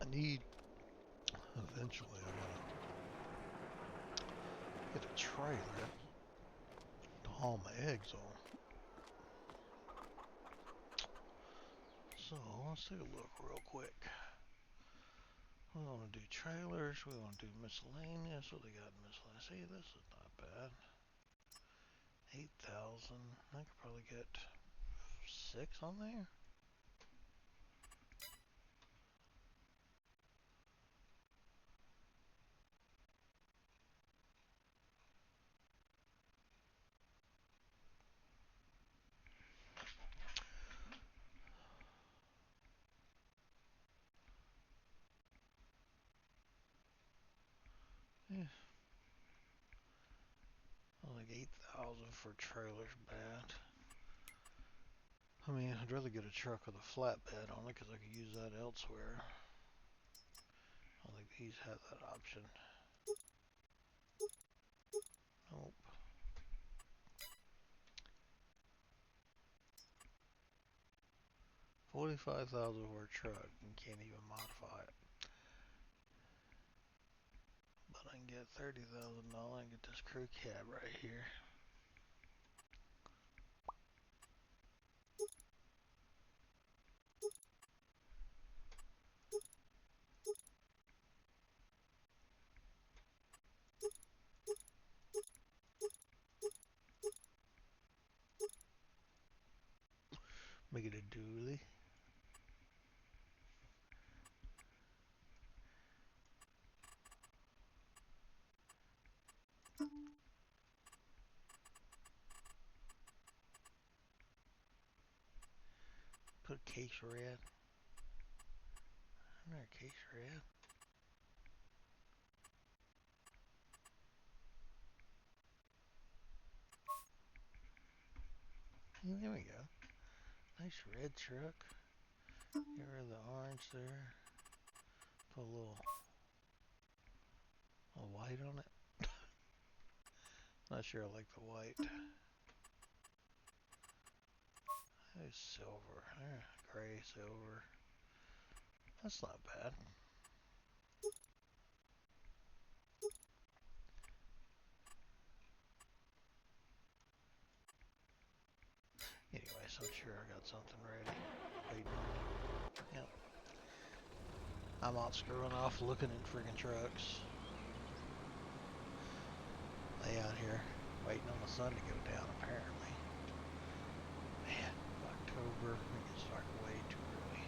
I need, eventually I'm gonna get a trailer to haul my eggs on. So let's take a look real quick. We want to do trailers, we want to do miscellaneous. What they got in miscellaneous? See, this is not bad. 8,000. I could probably get 6 on there. Yeah. I think 8,000 for trailers bad. I mean, I'd rather get a truck with a flatbed on it because I could use that elsewhere. I don't think these have that option. Nope. 45,000 for a truck and can't even modify it. But I can get $30,000 and get this crew cab right here. Make it a dually. Put a case red. Isn't there a case red? There we go. Nice red truck. Get rid of the orange there. Put a little white on it. Not sure I like the white. There's silver. Gray, silver. That's not bad. Anyways, I'm sure I got something ready. Waiting on me. Yep. I'm out screwing off looking at friggin' trucks. They out here waiting on the sun to go down, apparently. Man, October, we can start way too early.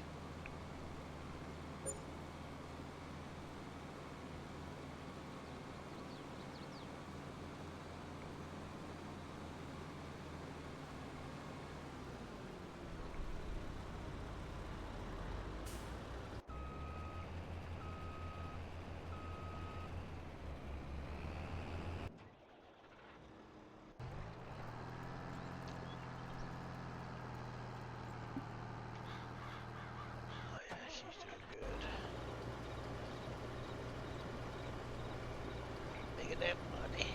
Oh yeah, she's doing good. Look at that money.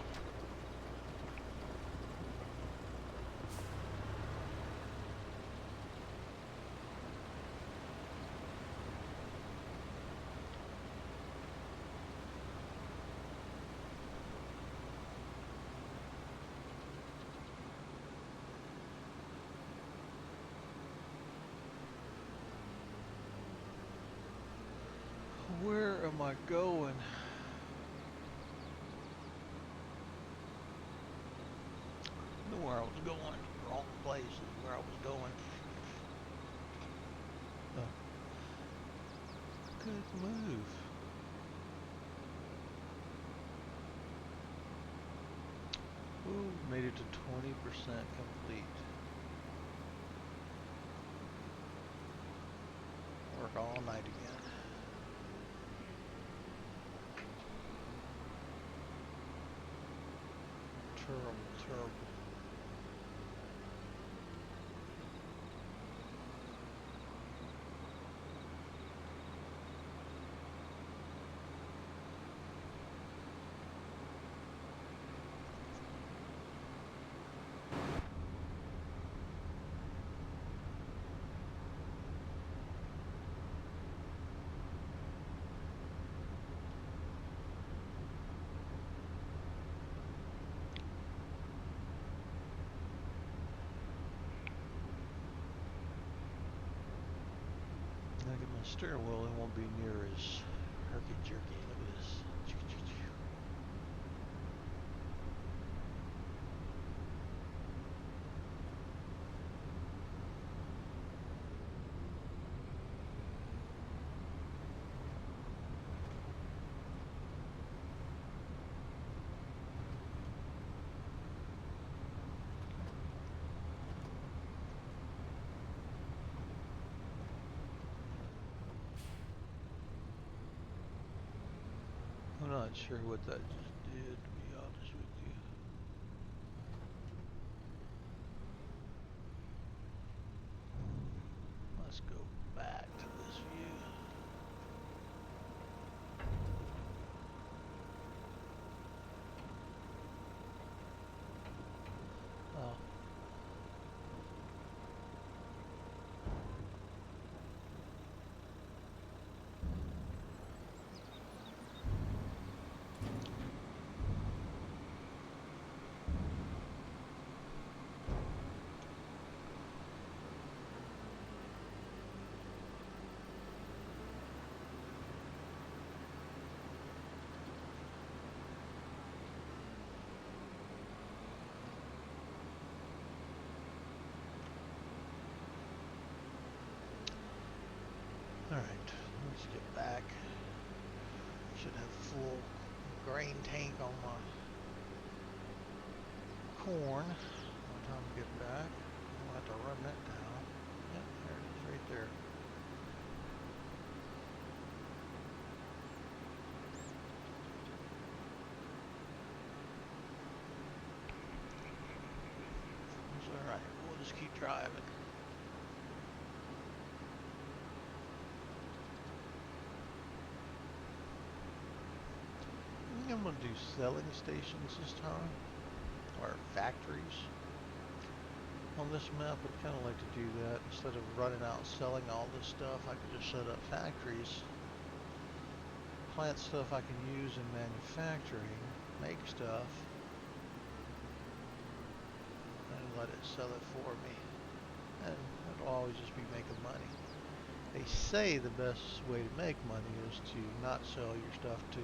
Where am I going? I knew where I was going. Wrong place is where I was going. Oh. Good move. Ooh, made it to 20% complete. Work all night again. Terrible, terrible. When I get my steering wheel, it won't be near as herky-jerky. Look at this. I'm not sure what that just did, to be honest with you. Let's go back to this view. Oh. Alright, let's get back. Should have full grain tank on my corn by the time we get back. I'll have to run that down. Yep, there it is right there. It's alright, we'll just keep driving. I'm going to do selling stations this time, or factories. On this map, I'd kind of like to do that. Instead of running out and selling all this stuff, I could just set up factories, plant stuff I can use in manufacturing, make stuff, and let it sell it for me. And it'll always just be making money. They say the best way to make money is to not sell your stuff to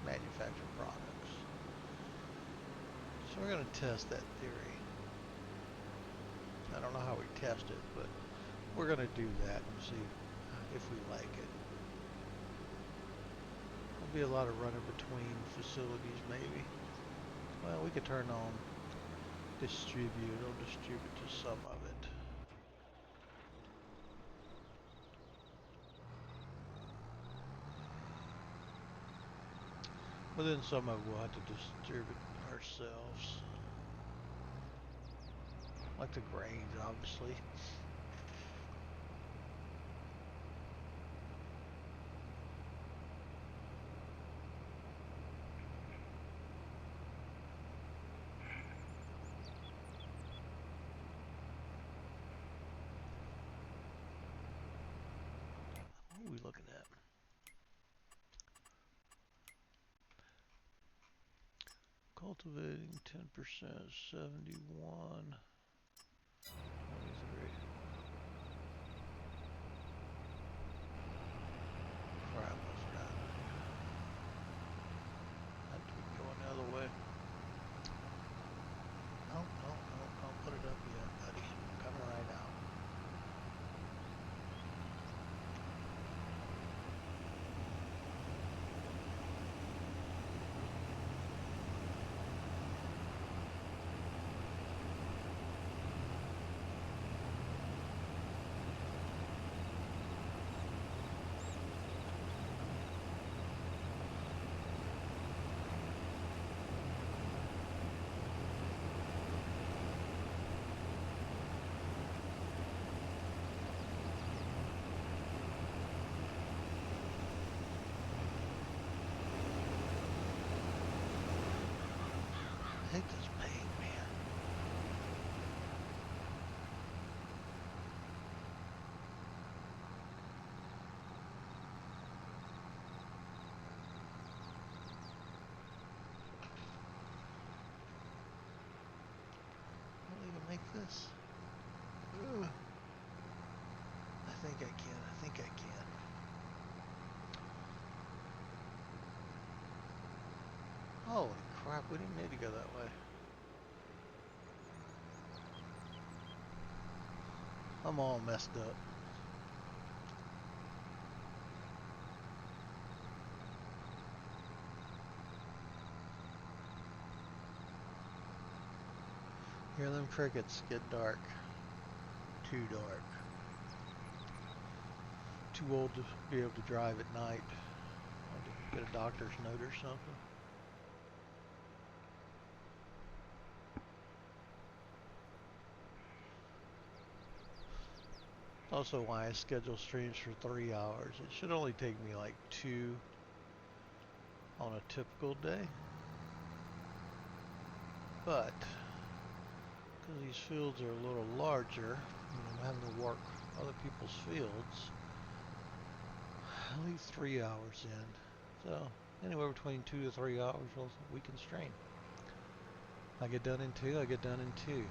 manufactured products. So we're going to test that theory. I don't know how we test it, but we're going to do that and see if we like it. There'll be a lot of running between facilities maybe. Well, we could turn on distribute. It'll distribute to some of it. But then some of it we'll have to distribute ourselves. Like the grains, obviously. What are we looking at? Cultivating 10%, 71. 23. Crap, I forgot. Have to be going the other way. No, don't put it up yet, buddy. I'm coming right out. I hate this pain, man. I'll even make this. Ugh. I think I can. Holy crap, we didn't need to go that way. I'm all messed up. Hear them crickets get dark. Too dark. Too old to be able to drive at night. Had to get a doctor's note or something. Also why I schedule streams for 3 hours. It should only take me like 2 on a typical day. But because these fields are a little larger, and I'm having to work other people's fields, I leave 3 hours in. So anywhere between 2 to 3 hours we can stream. I get done in 2, I get done in 2.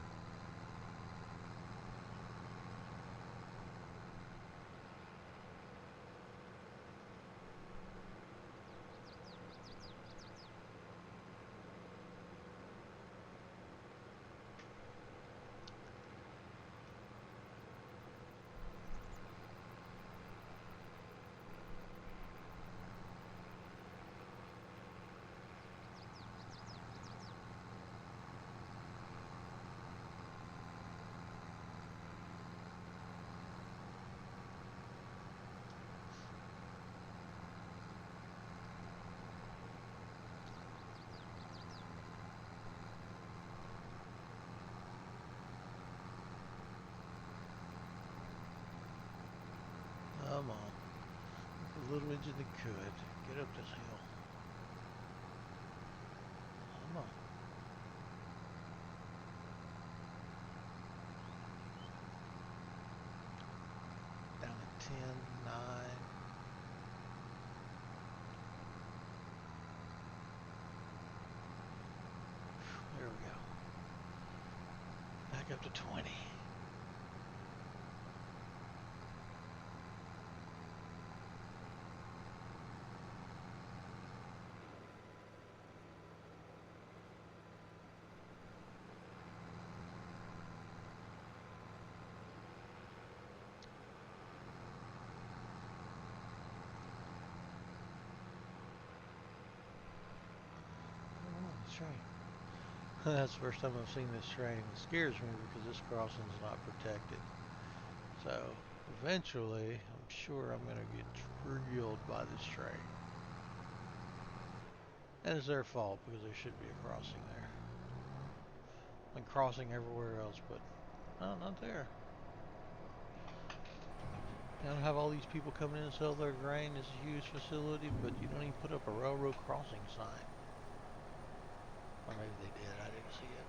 little engine that could. Get up this hill. Come on. Down at 10, 9. There we go. Back up to 20. Train. That's the first time I've seen this train. It scares me because this crossing is not protected. So eventually, I'm sure I'm going to get drilled by this train. And it's their fault because there should be a crossing there. And crossing everywhere else, but no, not there. You don't have all these people coming in and sell their grain. It's a huge facility, but you don't even put up a railroad crossing sign. Or maybe they did, I didn't see it.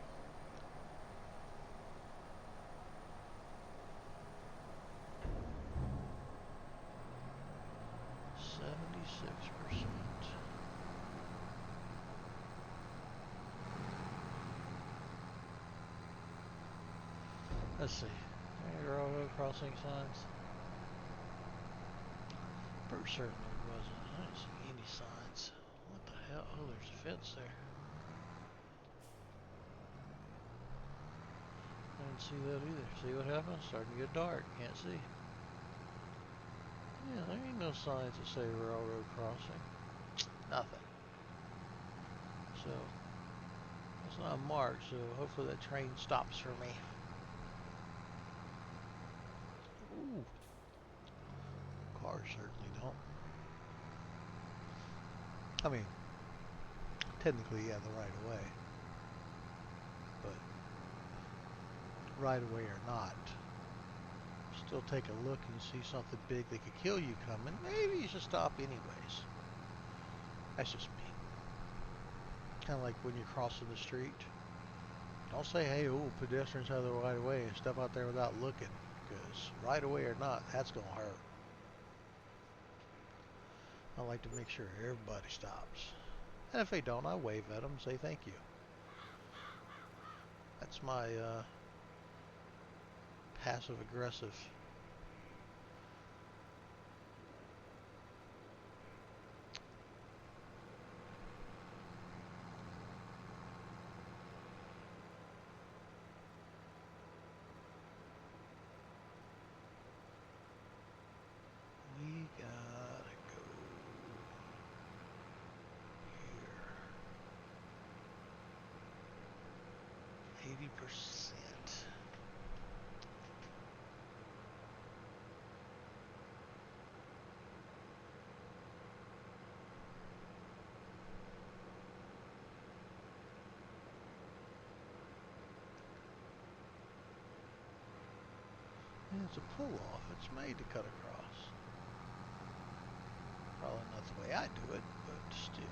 Let's see. Any railroad crossing signs? Pretty certain there wasn't. I didn't see any signs. What the hell? Oh, there's a fence there. I didn't see that either. See what happens? Starting to get dark. Can't see. Yeah, there ain't no signs that say railroad crossing. Nothing. So, it's not marked, so hopefully that train stops for me. Ooh. Cars certainly don't. I mean, technically, yeah, the right of way. But, right of way or not, still take a look and see something big that could kill you coming. Maybe you should stop anyways. That's just me. Kind of like when you're crossing the street. Don't say, hey, oh, pedestrians have the right of way and step out there without looking. Because right of way or not, that's going to hurt. I like to make sure everybody stops. And if they don't, I wave at them and say thank you. That's my passive aggressive. We gotta go here. 80%. Yeah, it's a pull-off. It's made to cut across. Probably not the way I do it, but still.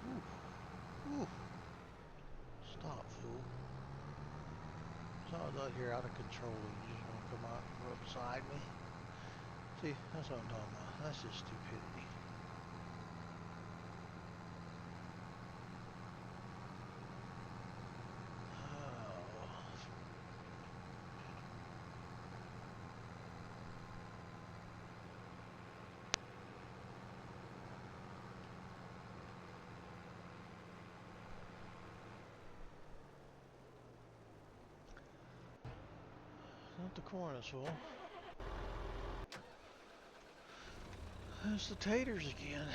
Ooh. Ooh. Stop, fool. So I was out here out of control and you just want to come out and go up beside me? See, that's what I'm talking about. That's just stupidity. Not the corn is full. There's the taters again.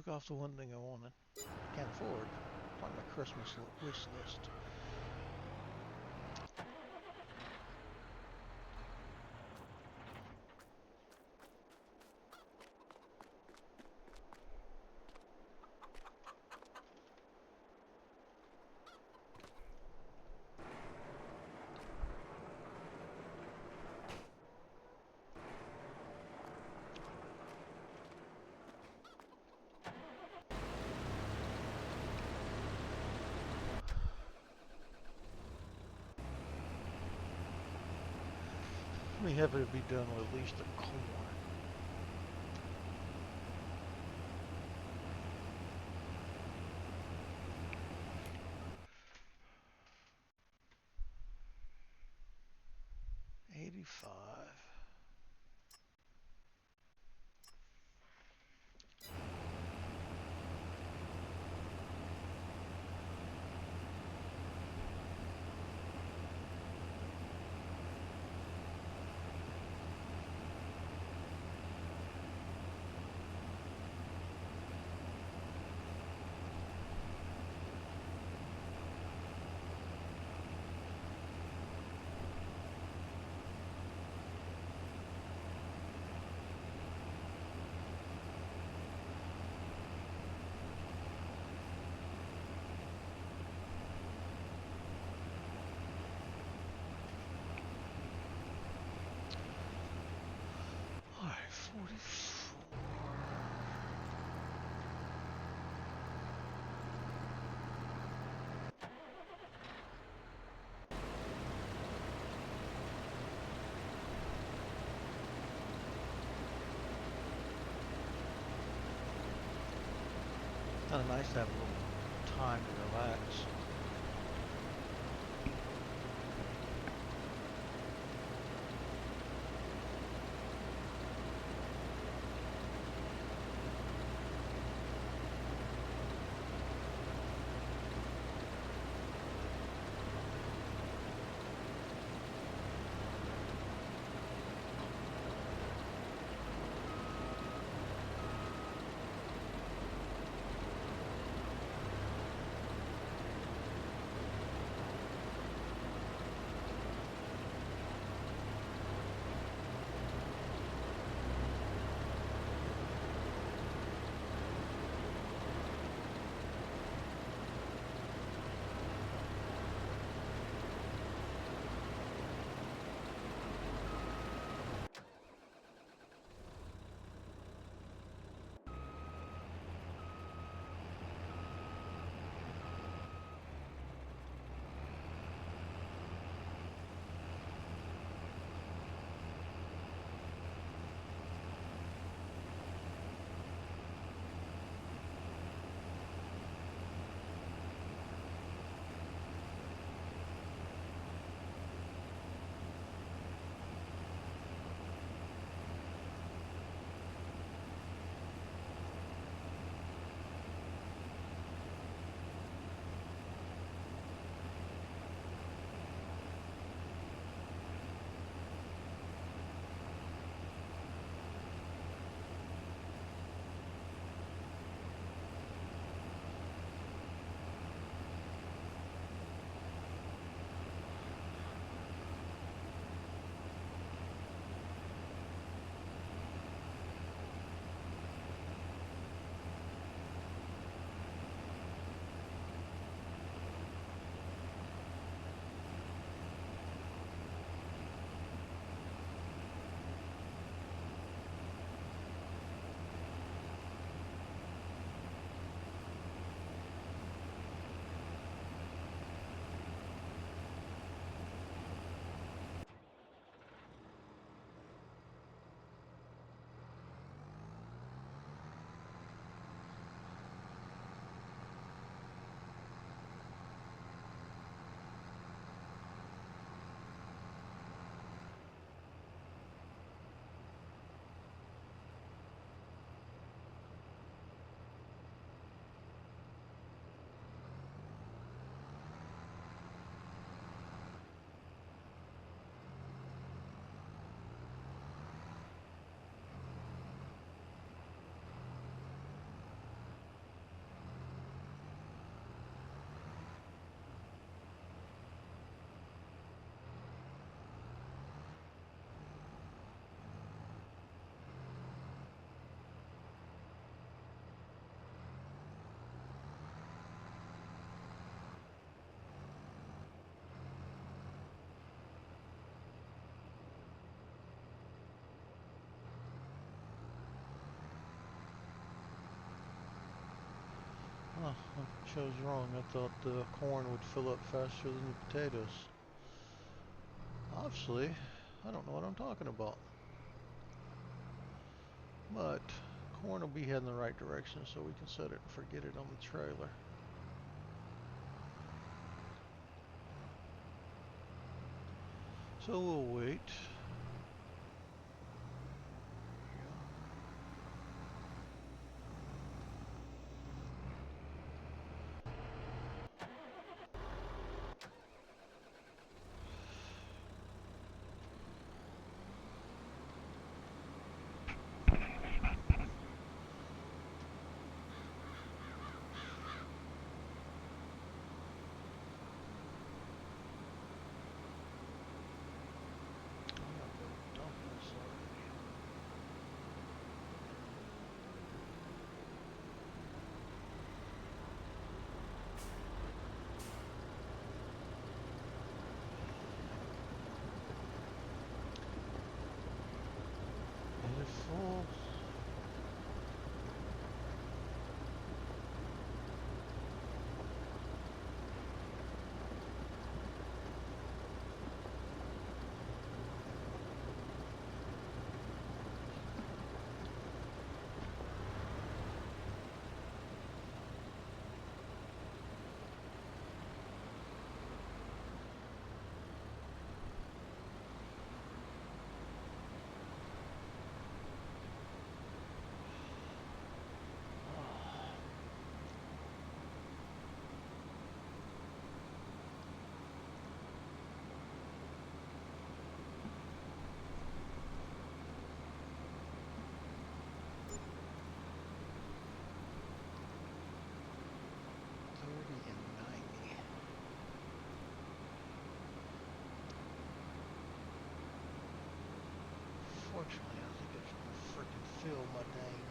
took off the one thing I wanted. Can't afford. Like my Christmas wish list. We have to be done with at least the corn. $85. All right, 44. Kind of nice to have a little time to relax. Oh, I chose wrong. I thought the corn would fill up faster than the potatoes. Obviously, I don't know what I'm talking about. But corn will be heading the right direction, so we can set it and forget it on the trailer. So we'll wait. Is it full? Fortunately, I think it's gonna freaking fill my dang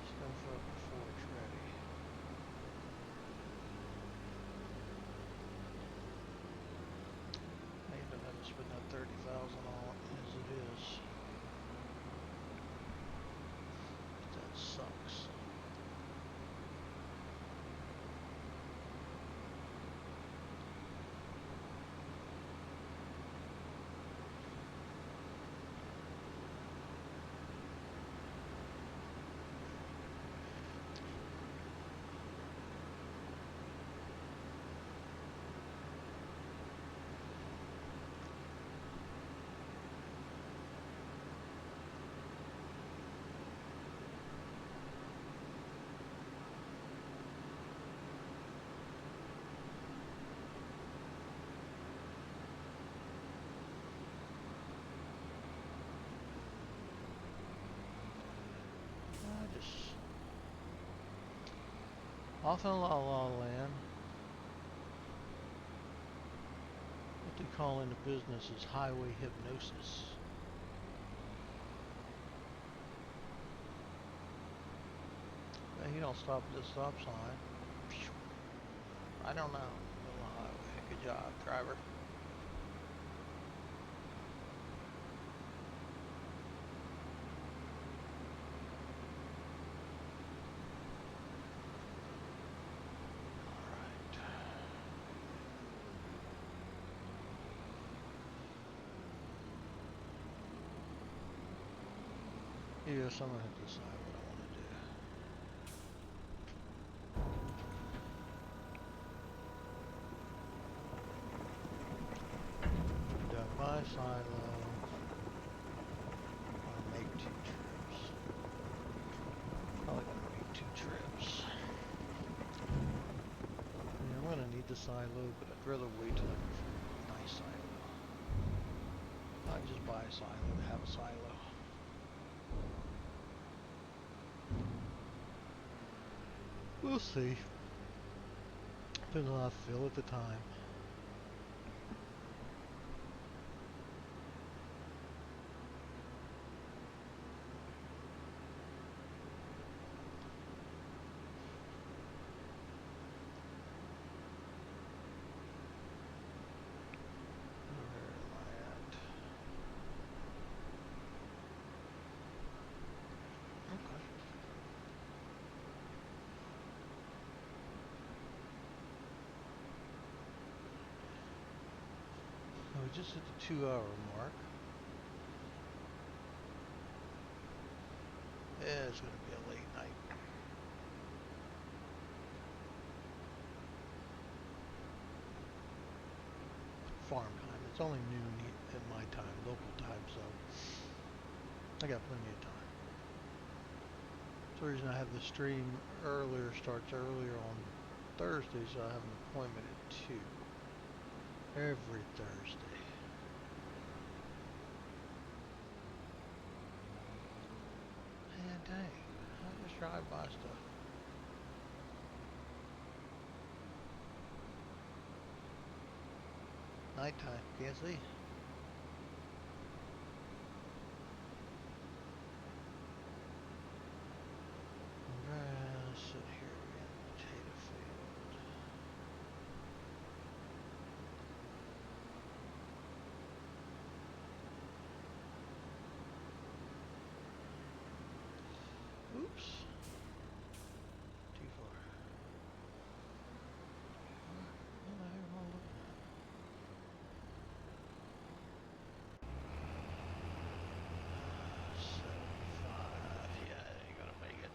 stuff up before it's ready. I end up having to spend that 30,000 on it as it is. That sucks. Just off in La La Land. What they call in the business is highway hypnosis. But he don't stop at the stop sign. I don't know. Middle of the highway. Good job, driver. Yes, I'm gonna have to decide what I want to do. Done my silo. I'll make 2 trips. Probably gonna make 2 trips. Yeah, I'm gonna need the silo, but I'd rather wait till I can figure out a nice silo. Not just buy a silo to have a silo. We'll see. Depends on how I feel at the time. just at the 2 hour mark. Yeah, it's gonna be a late night. Farm time. It's only noon at my time, local time, so I got plenty of time. That's the reason I have the stream earlier, starts earlier on Thursdays, so I have an appointment at 2 every Thursday. Man, dang. I just drive by stuff. Nighttime, can't see. Sit here in the potato field. Oops. Too far. What the heck am I looking at? 75. Yeah, I ain't gonna make it.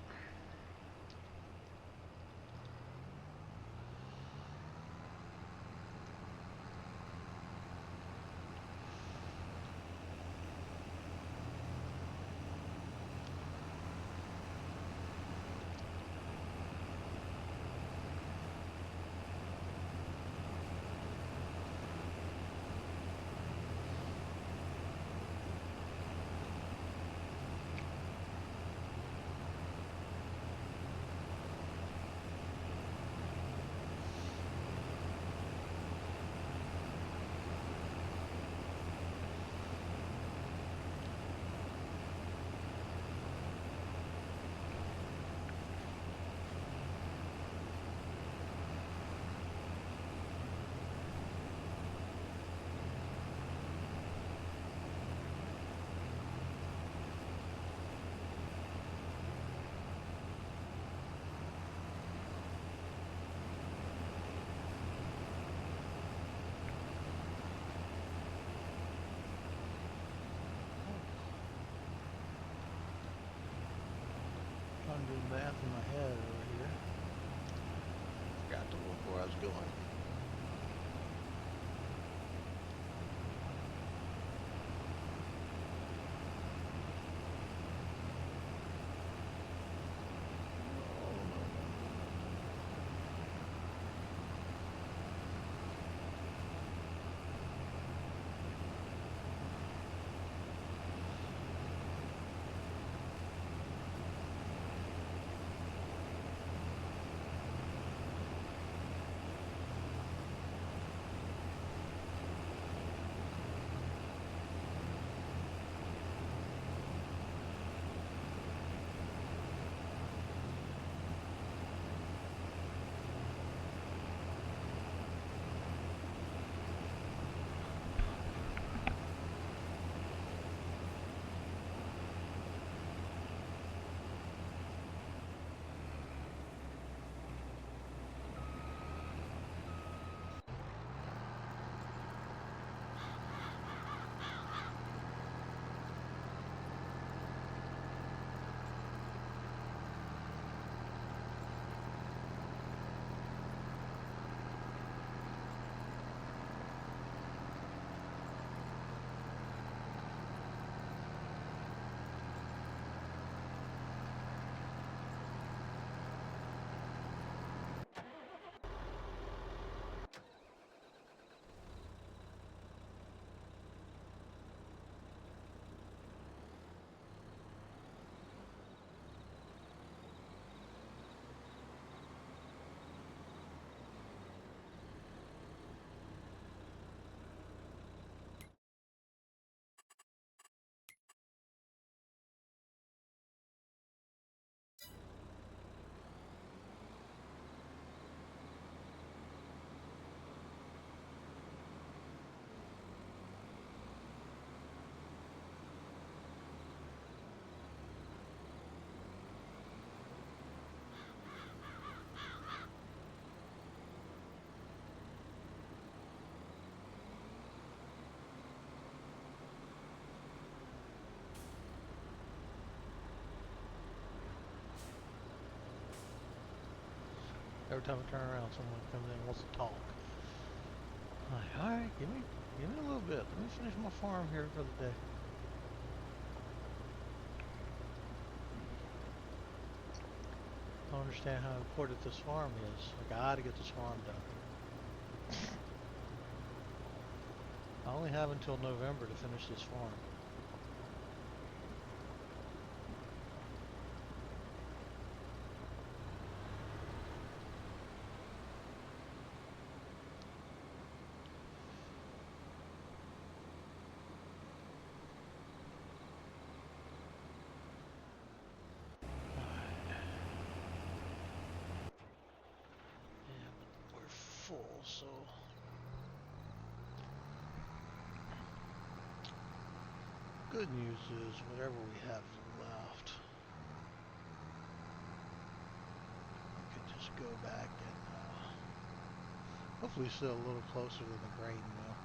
Trying to do math in my head over here. Forgot to look where I was going. Every time I turn around, someone comes in and wants to talk. I'm like, all right, give me a little bit. Let me finish my farm here for the day. I don't understand how important this farm is. I gotta get this farm done. I only have until November to finish this farm. Yeah, but we're full, so good news is whatever we have left, we can just go back and hopefully still a little closer than the grain mill.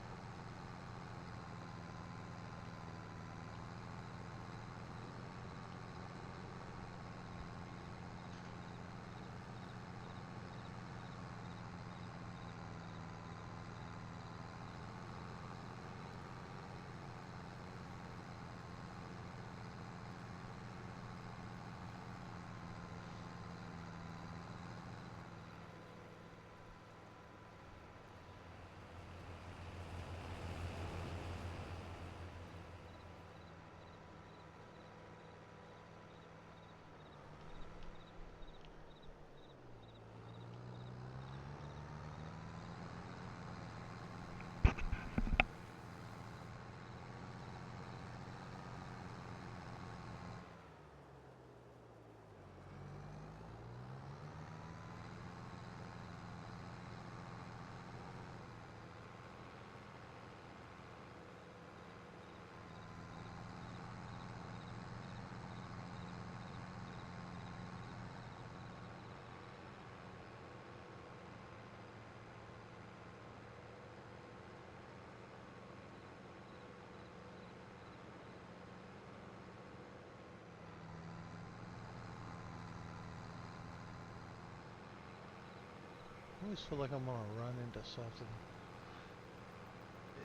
I always feel like I'm gonna run into something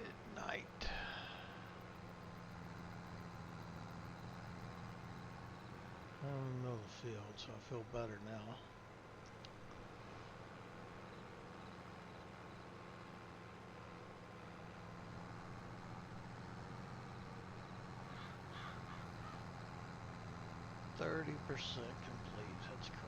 at night. I don't know the field, so I feel better now. %30 complete. That's crazy.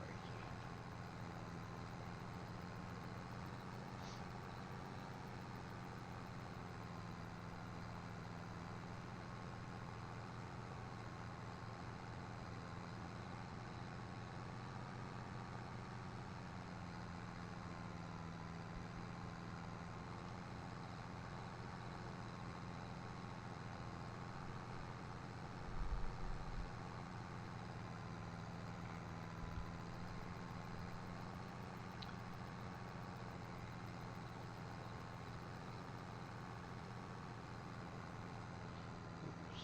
Oops.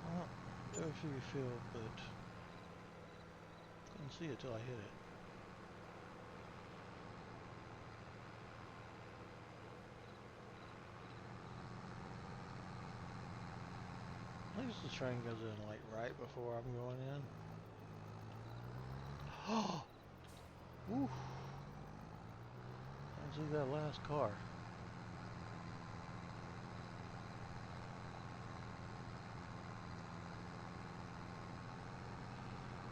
Well, very few field, but couldn't see it till I hit it. At least the train goes in like right before I'm going in. Oh, woo! I see that last car.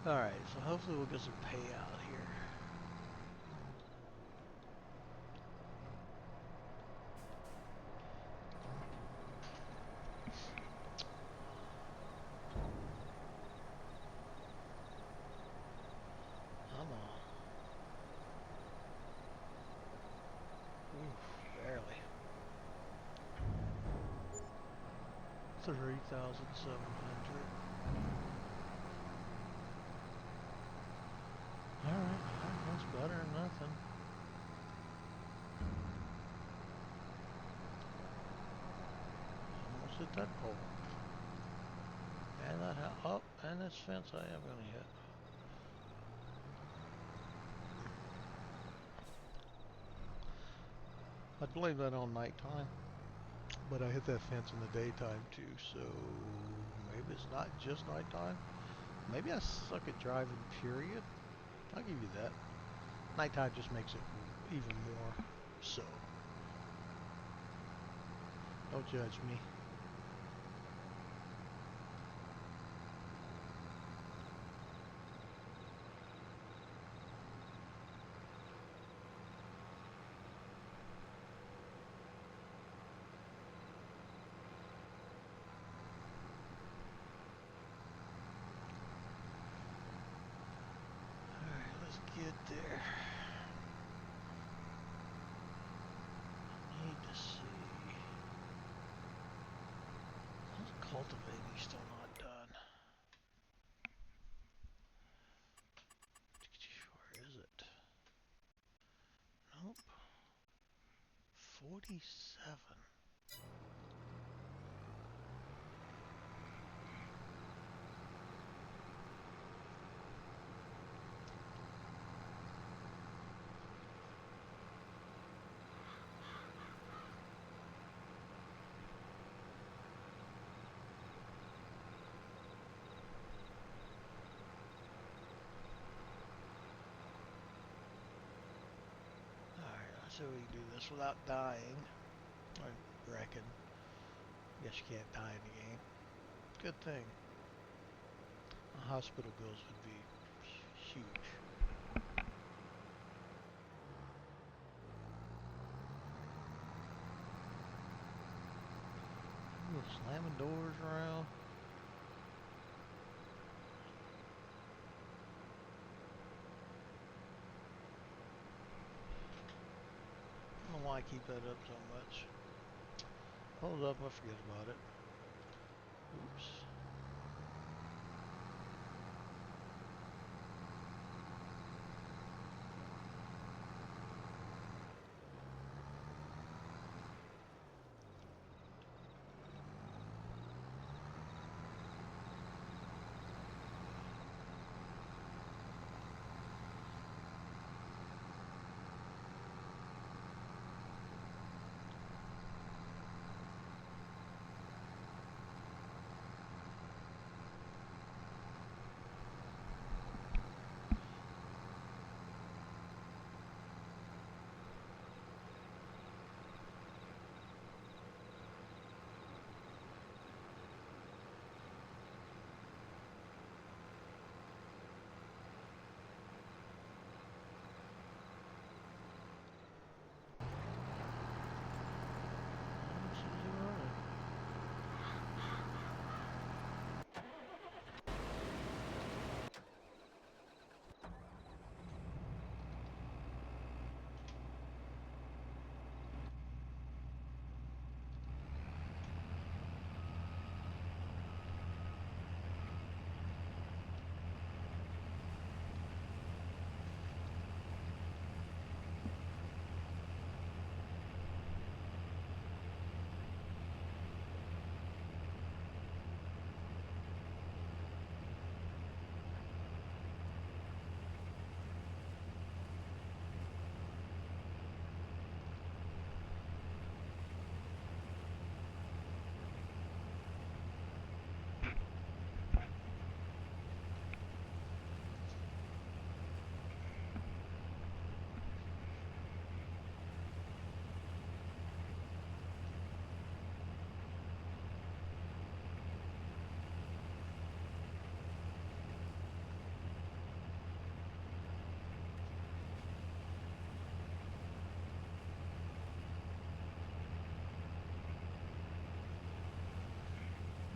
Alright, so hopefully we'll get some payout here. Come on. Oof, barely. 3,700. Alright, that's better than nothing. Almost hit that pole. And that and this fence I am gonna hit. I'd blame that on nighttime, but I hit that fence in the daytime too, so maybe it's not just nighttime. Maybe I suck at driving, period. I'll give you that. Nighttime just makes it even more so. Don't judge me. Alright, let's get there. I need to see. How's cultivating still not done? Where is it? Nope. 47. Alright, let's see if we can do this without dying. I reckon. Guess you can't die in the game. Good thing. Hospital bills would be huge. Ooh, slamming doors around. I don't know why I keep that up so much. Hold up, I forget about it. Oops.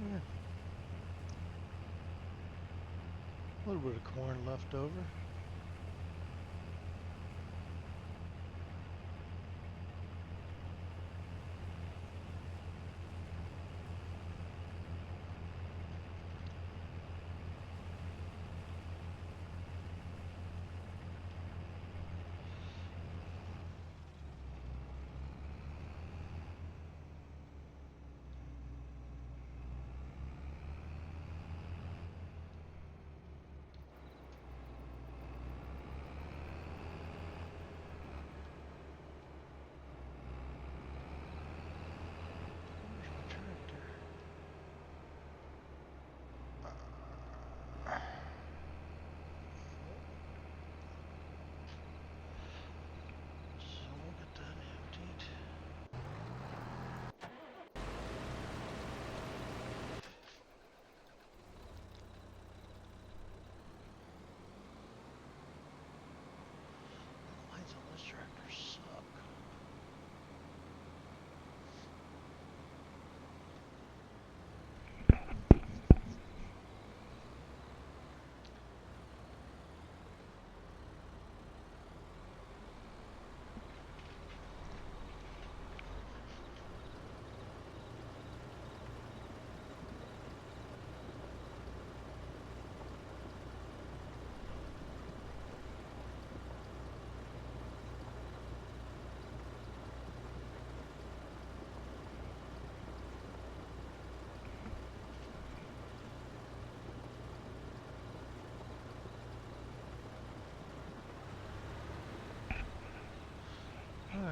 Yeah. A little bit of corn left over.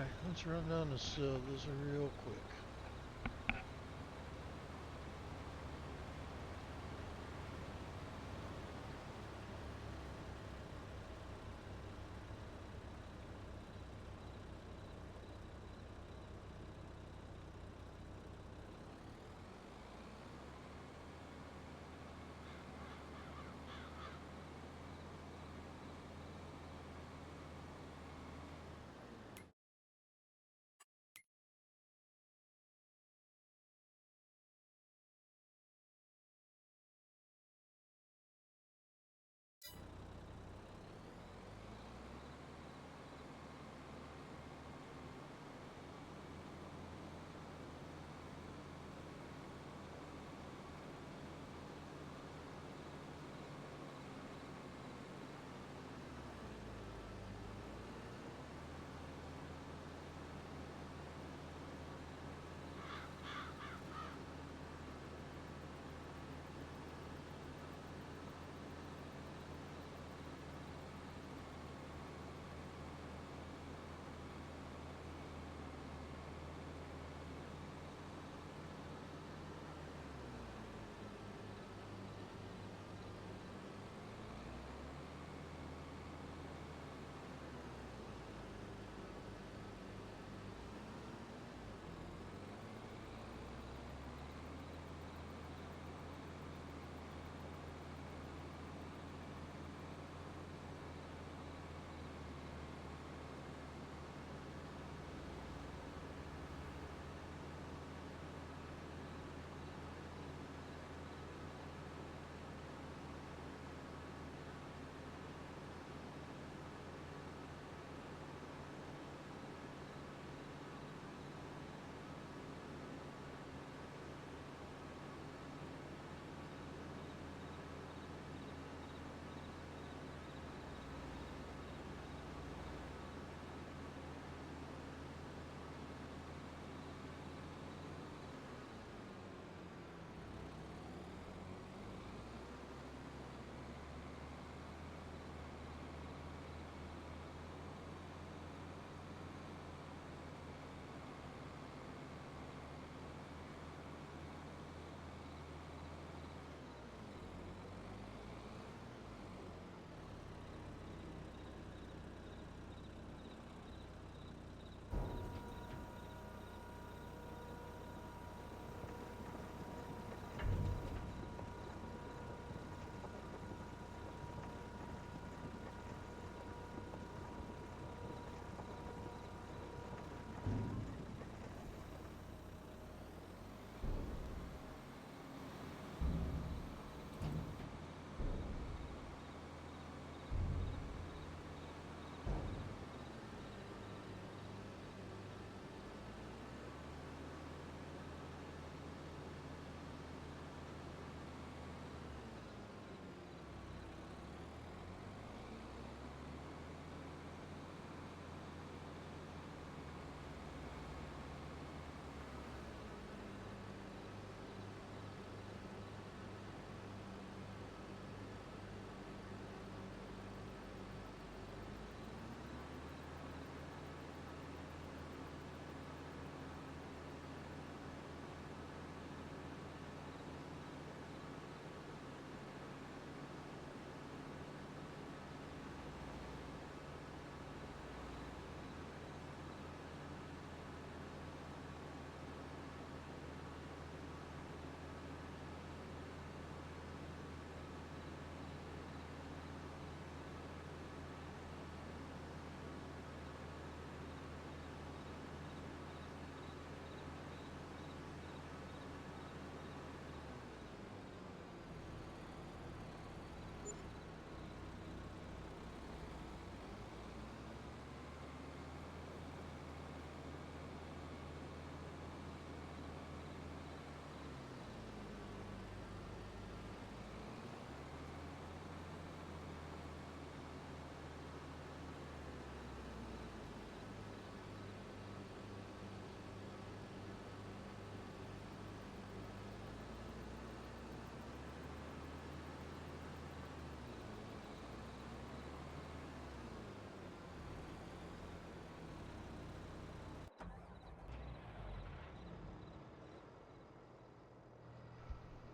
Alright, let's run down this real quick.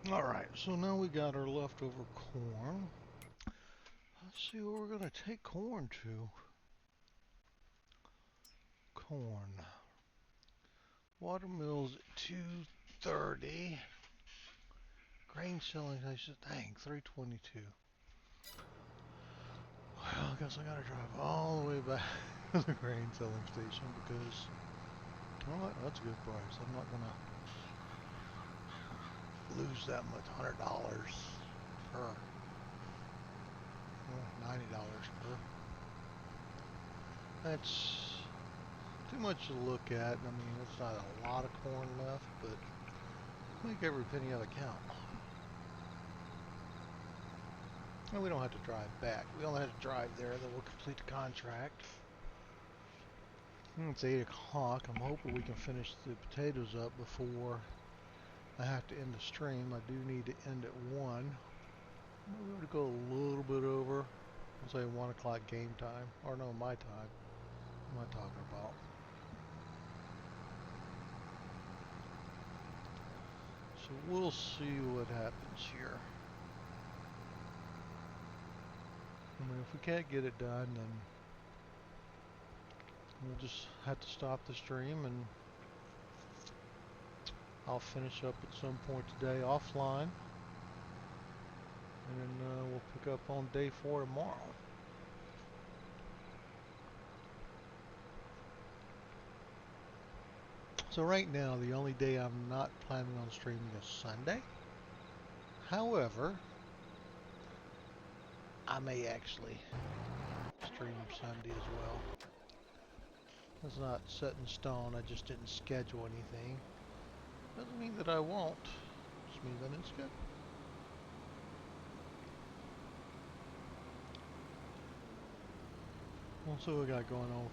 Alright, so now we got our leftover corn. Let's see where we're gonna take corn to. Corn. Watermill's at 230. Grain selling station, dang, 322. Well, I guess I gotta drive all the way back to the grain selling station because, well, that's a good price. I'm not gonna lose that much, $100 per, well, $90 per. That's too much to look at. I mean, it's not a lot of corn left, but make every penny of it count. And we don't have to drive back. We only have to drive there, then we'll complete the contract. It's 8 o'clock. I'm hoping we can finish the potatoes up before I have to end the stream. I do need to end at 1. Maybe we're to go a little bit over. Let's say 1 o'clock game time. Or no, my time. What am I talking about? So we'll see what happens here. I mean, if we can't get it done, then we'll just have to stop the stream, and I'll finish up at some point today offline, and then we'll pick up on day 4 tomorrow. So right now, the only day I'm not planning on streaming is Sunday. However, I may actually stream Sunday as well. It's not set in stone. I just didn't schedule anything. Doesn't mean that I won't. Just means I didn't schedule. We'll see what we got going on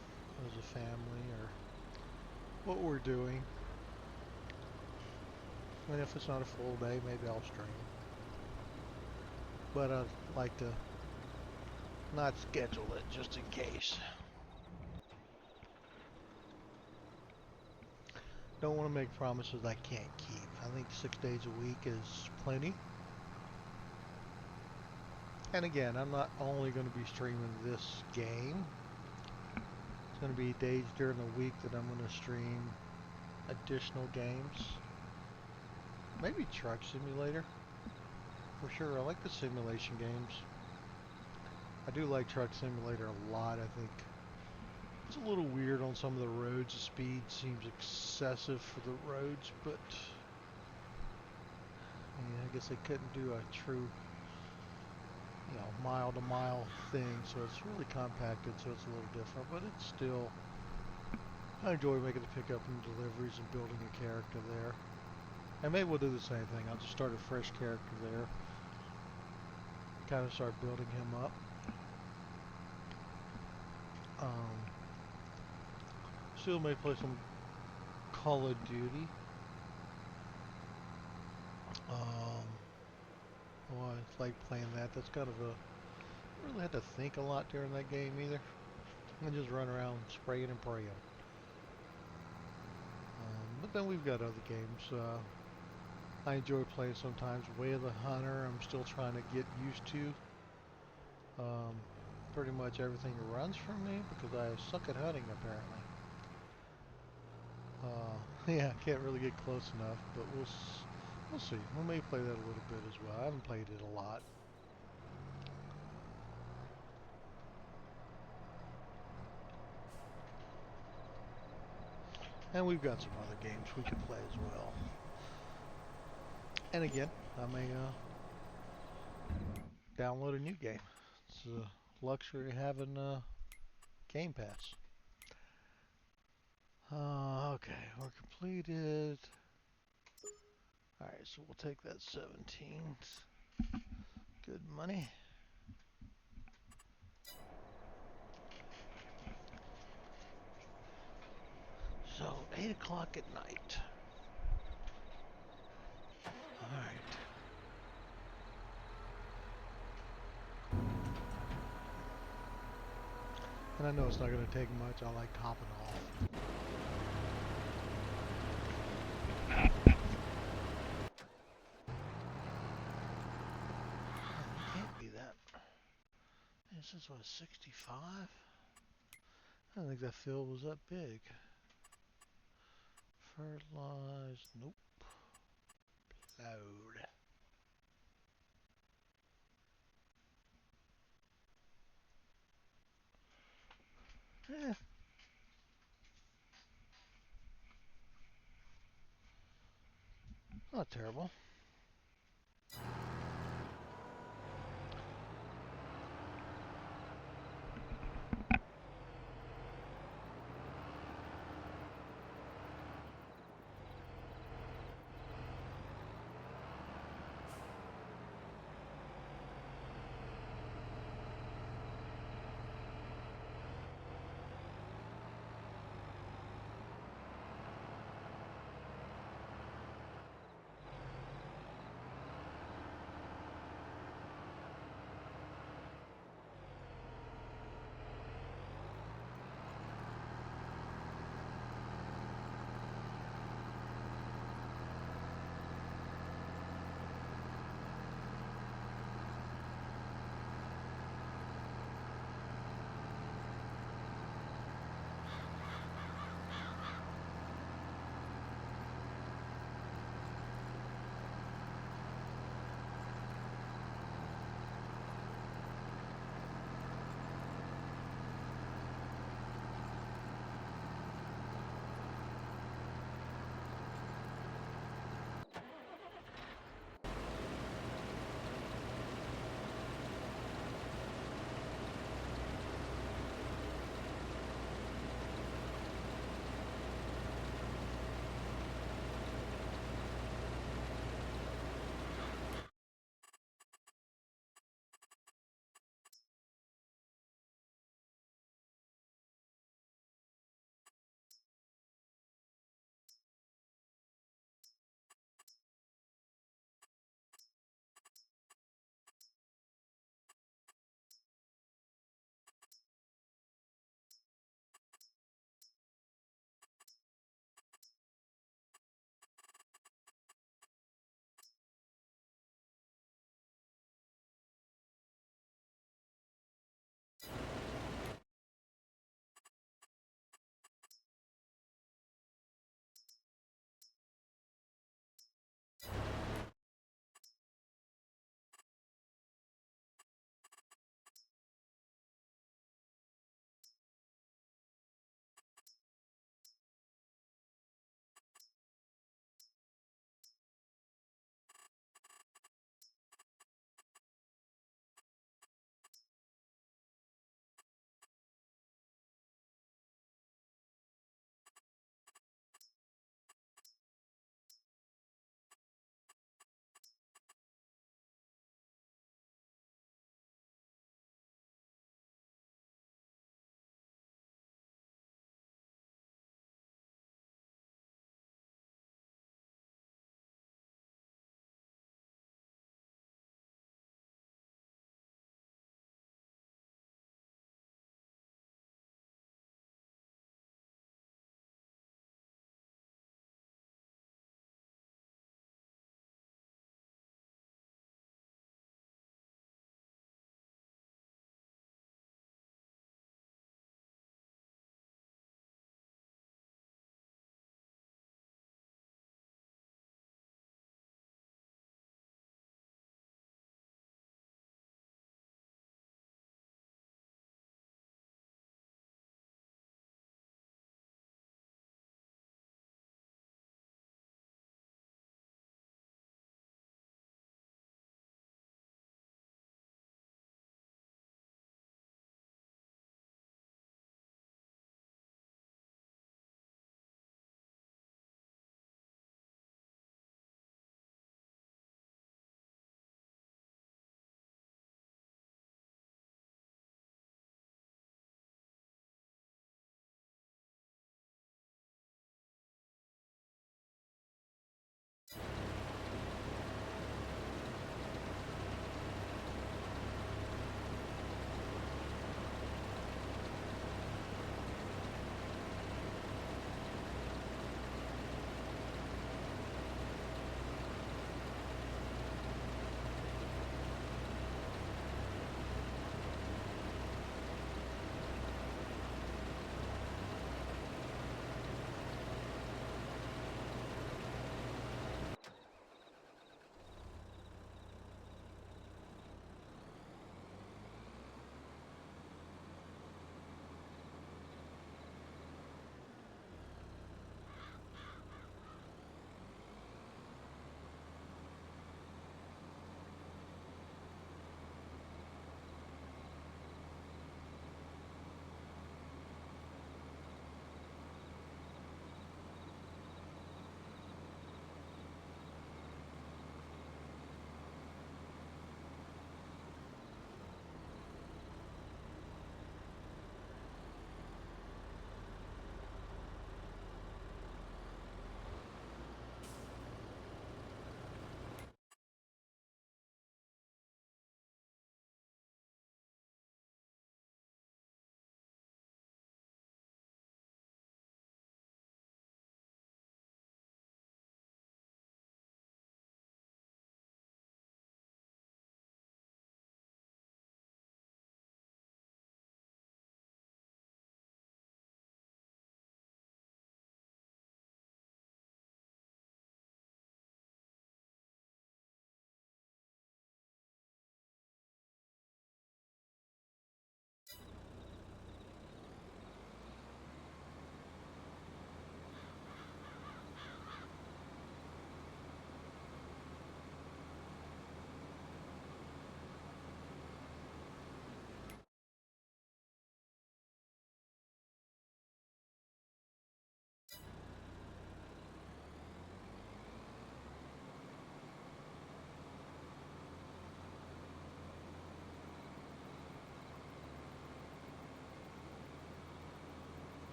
as a family, or what we're doing. And if it's not a full day, maybe I'll stream. But I'd like to not schedule it just in case. Don't want to make promises I can't keep. I think 6 days a week is plenty. And again, I'm not only going to be streaming this game. It's going to be days during the week that I'm going to stream additional games. Maybe Truck Simulator. For sure, I like the simulation games. I do like Truck Simulator a lot. I think it's a little weird on some of the roads. The speed seems excessive for the roads, but I guess they couldn't do a true, mile to mile thing, so it's really compacted, so it's a little different, but it's still, I enjoy making the pickup and deliveries and building a character there. And maybe we'll do the same thing. I'll just start a fresh character there, kind of start building him up. Still may play some Call of Duty. Well, I like playing that. That's kind of a, I really had to think a lot during that game either. I just run around spraying and praying. But then we've got other games. I enjoy playing sometimes. Way of the Hunter, I'm still trying to get used to. Pretty much everything runs from me because I suck at hunting apparently. Yeah, I can't really get close enough, but we'll see. We may play that a little bit as well. I haven't played it a lot. And we've got some other games we can play as well. And again, I may download a new game. It's a luxury of having Game Pass. Okay, we're completed. Alright, so we'll take that 17. Good money. So, 8 o'clock at night. Alright. And I know it's not going to take much. I like topping off. This is what, 65? I don't think that field was that big. Fertilize, nope. Load. Eh, not terrible.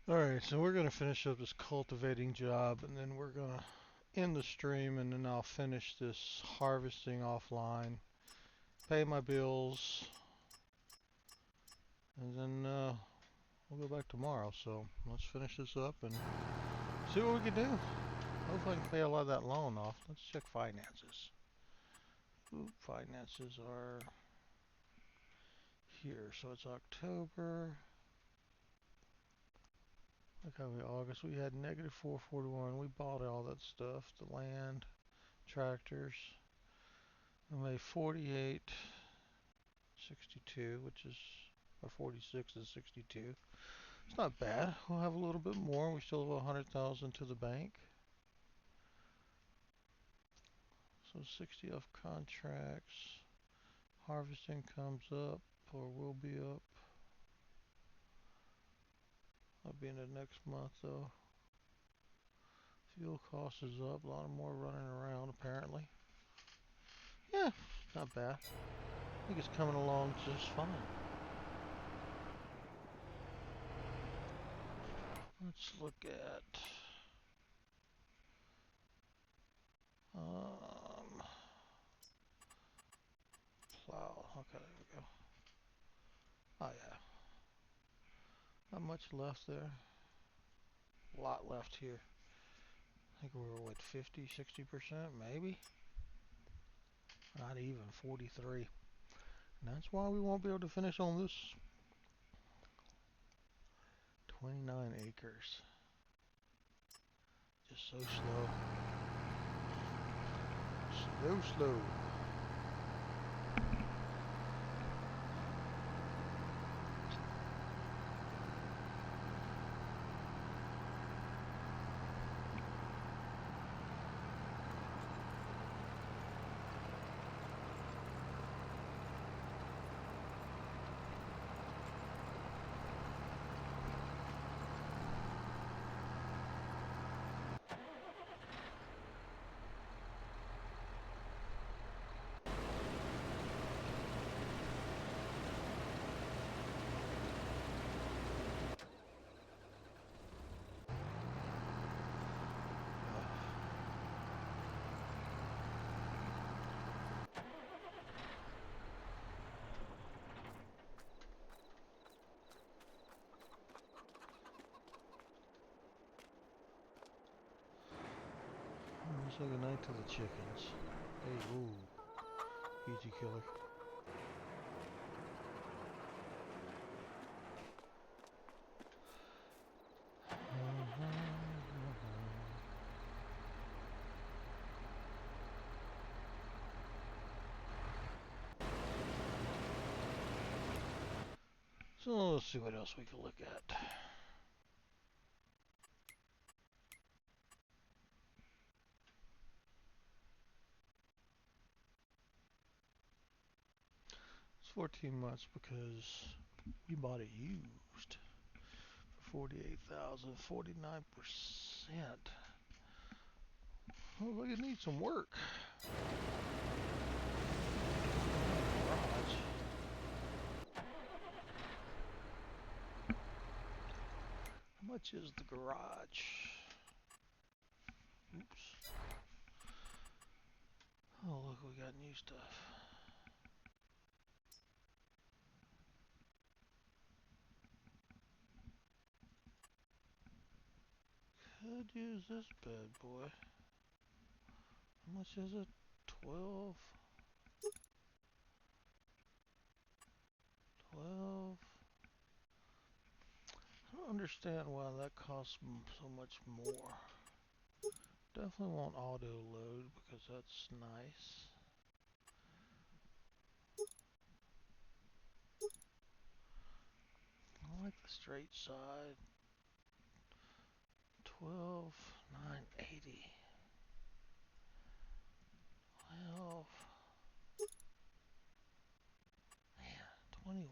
Alright, so we're gonna finish up this cultivating job and then we're gonna end the stream and then I'll finish this harvesting offline, pay my bills, and then we'll go back tomorrow. So let's finish this up and see what we can do. Hopefully I can pay a lot of that loan off. Let's check finances. Ooh, finances are here. So it's October. Look how we August we had negative 441. We bought all that stuff, the land, tractors. We made 48.62, which is or 46 and 62. It's not bad. We'll have a little bit more. We still have 100,000 to the bank. So 60 off contracts. Harvesting comes up or will be up. I'll be in the next month though. Fuel cost is up. A lot more running around apparently. Yeah, not bad. I think it's coming along just fine. Let's look at plow. Okay, there we go. Oh yeah, not much left there. A lot left here. I think we're what 50, 60% maybe. Not even 43. And that's why we won't be able to finish on this. 29 acres. Just so slow. Slow. Say goodnight to the chickens. Hey, ooh, easy killer. So let's see what else we can look at. It's 14 months because we bought it used for 48,000, 49%. Oh, look, it needs some work. Garage. How much is the garage? Oops. Oh, look, we got new stuff. Could use this bad boy. How much is it? 12? 12? I don't understand why that costs so much more. Definitely want auto load because that's nice. I like the straight side. 12,980. 12. Man, 21.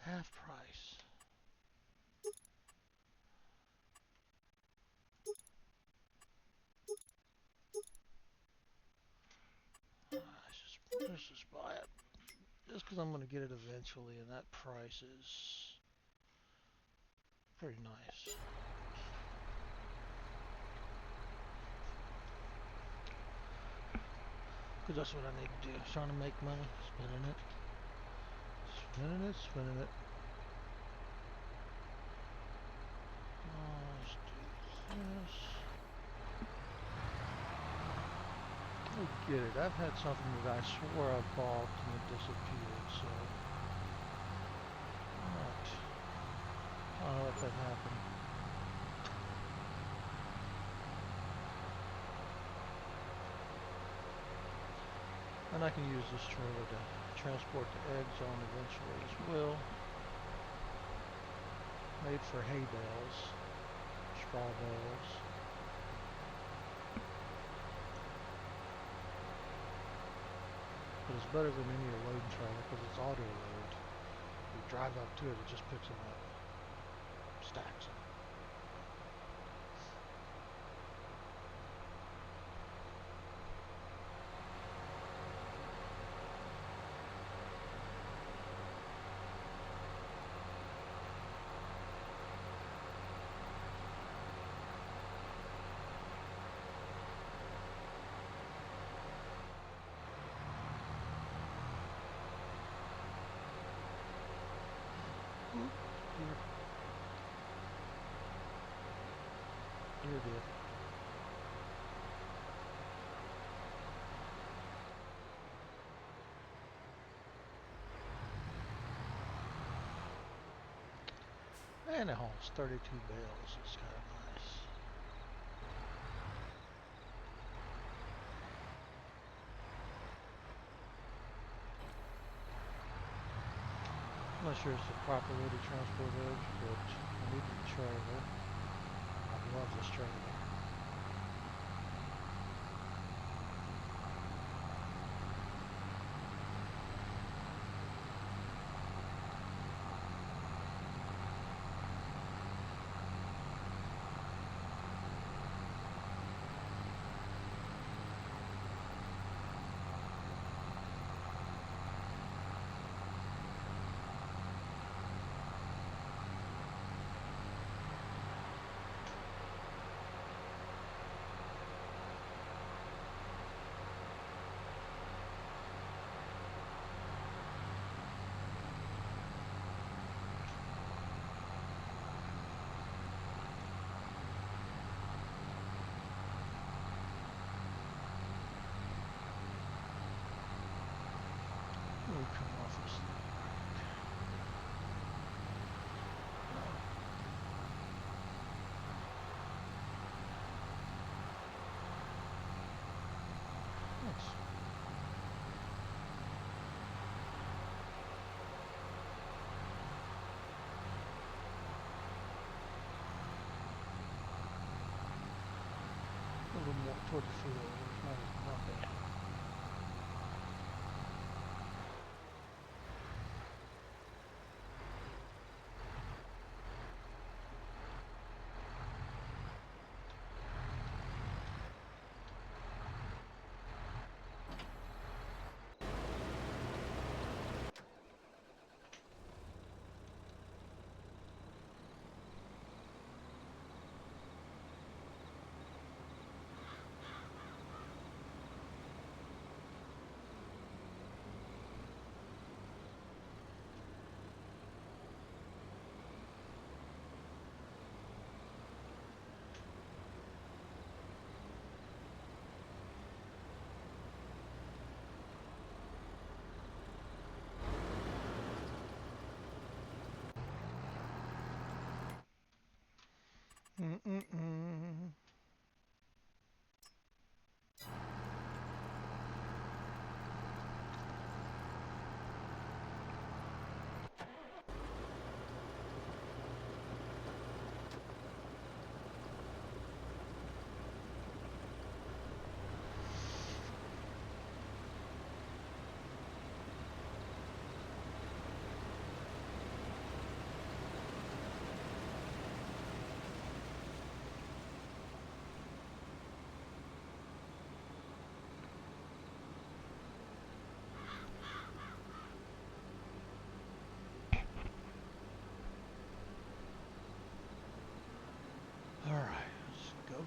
Half price. just buy it. Just because I'm going to get it eventually, and that price is pretty nice. Because that's what I need to do. Trying to make money, spending it. Spinning it, spinning it. Let's do this. Oh, get it. I've had something that I swore I bought and it disappeared, so. Alright. I don't know if that happened. And I can use this trailer to transport the eggs on eventually as well. Made for hay bales, straw bales. But it's better than any loading trailer because it's auto load. You drive up to it, it just picks them up, stacks them. You're good. And it hauls 32 bales. It's kind of nice. I'm not sure it's the proper way to transport eggs, but I need the trailer. I love this trailer. We'll come off this thing. Nice. A little more toward the field. Not bad. Mm-mm-mm.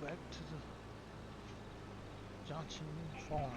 back to the Johnson farm.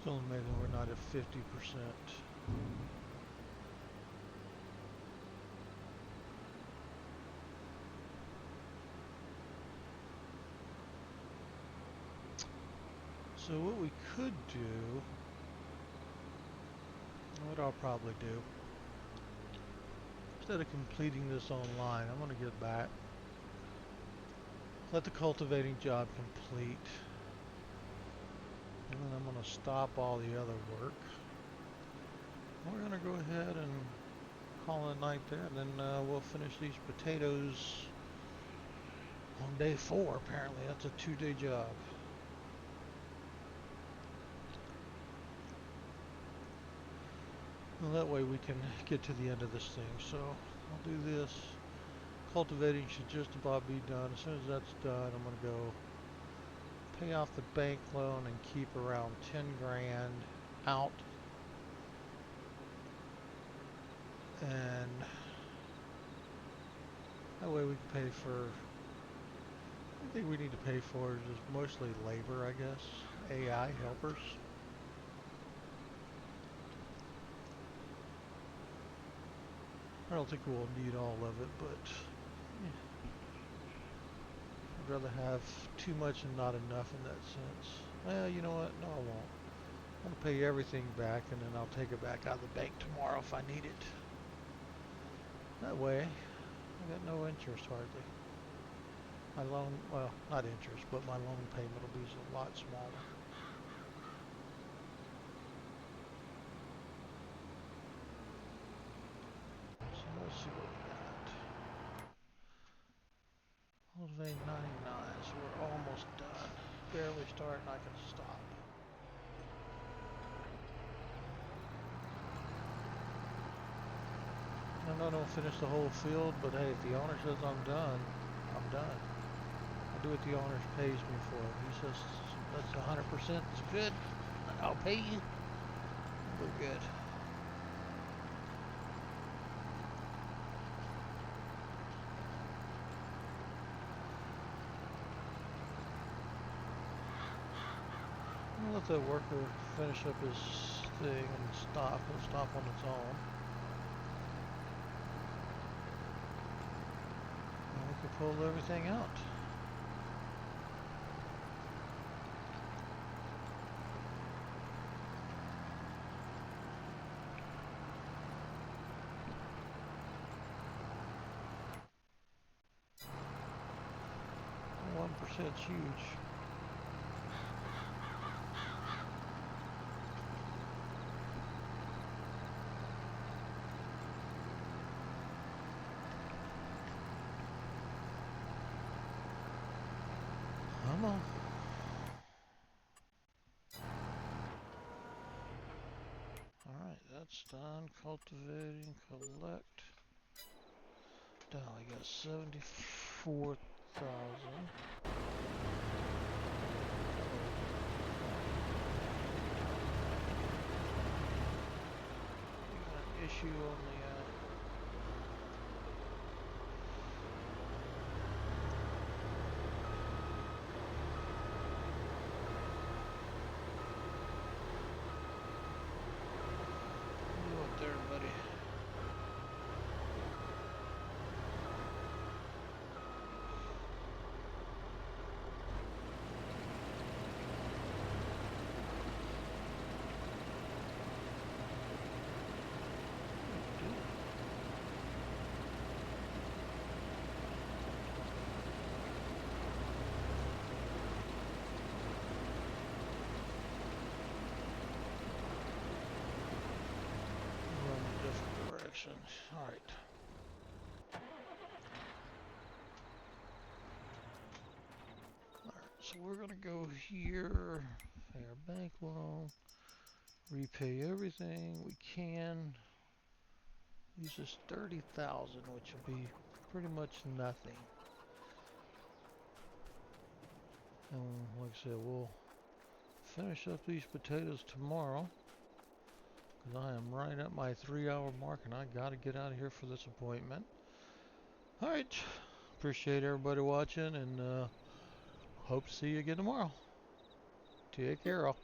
Still amazing we're not at 50%. So what we could do, what I'll probably do, instead of completing this online, I'm going to get back, let the cultivating job complete, and then I'm going to stop all the other work. We're going to go ahead and call it a night there, and then we'll finish these potatoes on day 4. Apparently that's a 2-day job. Well, that way we can get to the end of this thing. So I'll do this. Cultivating should just about be done. As soon as that's done, I'm going to go pay off the bank loan and keep around 10 grand out. And that way we can pay for, I think we need to pay for just mostly labor, I guess. AI helpers. I don't think we'll need all of it, but yeah. I'd rather have too much and not enough in that sense. Well, you know what? No, I won't. I'm gonna pay everything back, and then I'll take it back out of the bank tomorrow if I need it. That way, I got no interest hardly. My loan, well, not interest, but my loan payment will be a lot smaller. So let's see what we got. Cultivate 99, so we're almost done. Barely starting, I can stop. I know I don't finish the whole field, but hey, if the owner says I'm done, I'm done. I do what the owner pays me for. If he says that's 100%, it's good, I'll pay you. We're good. I'll let the worker finish up his thing and stop. He'll stop on its own. And we can pull everything out. Percent's huge. That's done. Cultivating, collect. Now I got 74,000. We got an issue on the you up there, buddy? Run in a different direction. Alright. Alright, so we're gonna go here, pay our bank loan, repay everything we can. Use this 30,000, which will be pretty much nothing. And like I said, we'll finish up these potatoes tomorrow, because I am right at my 3-hour mark and I gotta get out of here for this appointment. Alright, appreciate everybody watching, and hope to see you again tomorrow. Take care, all.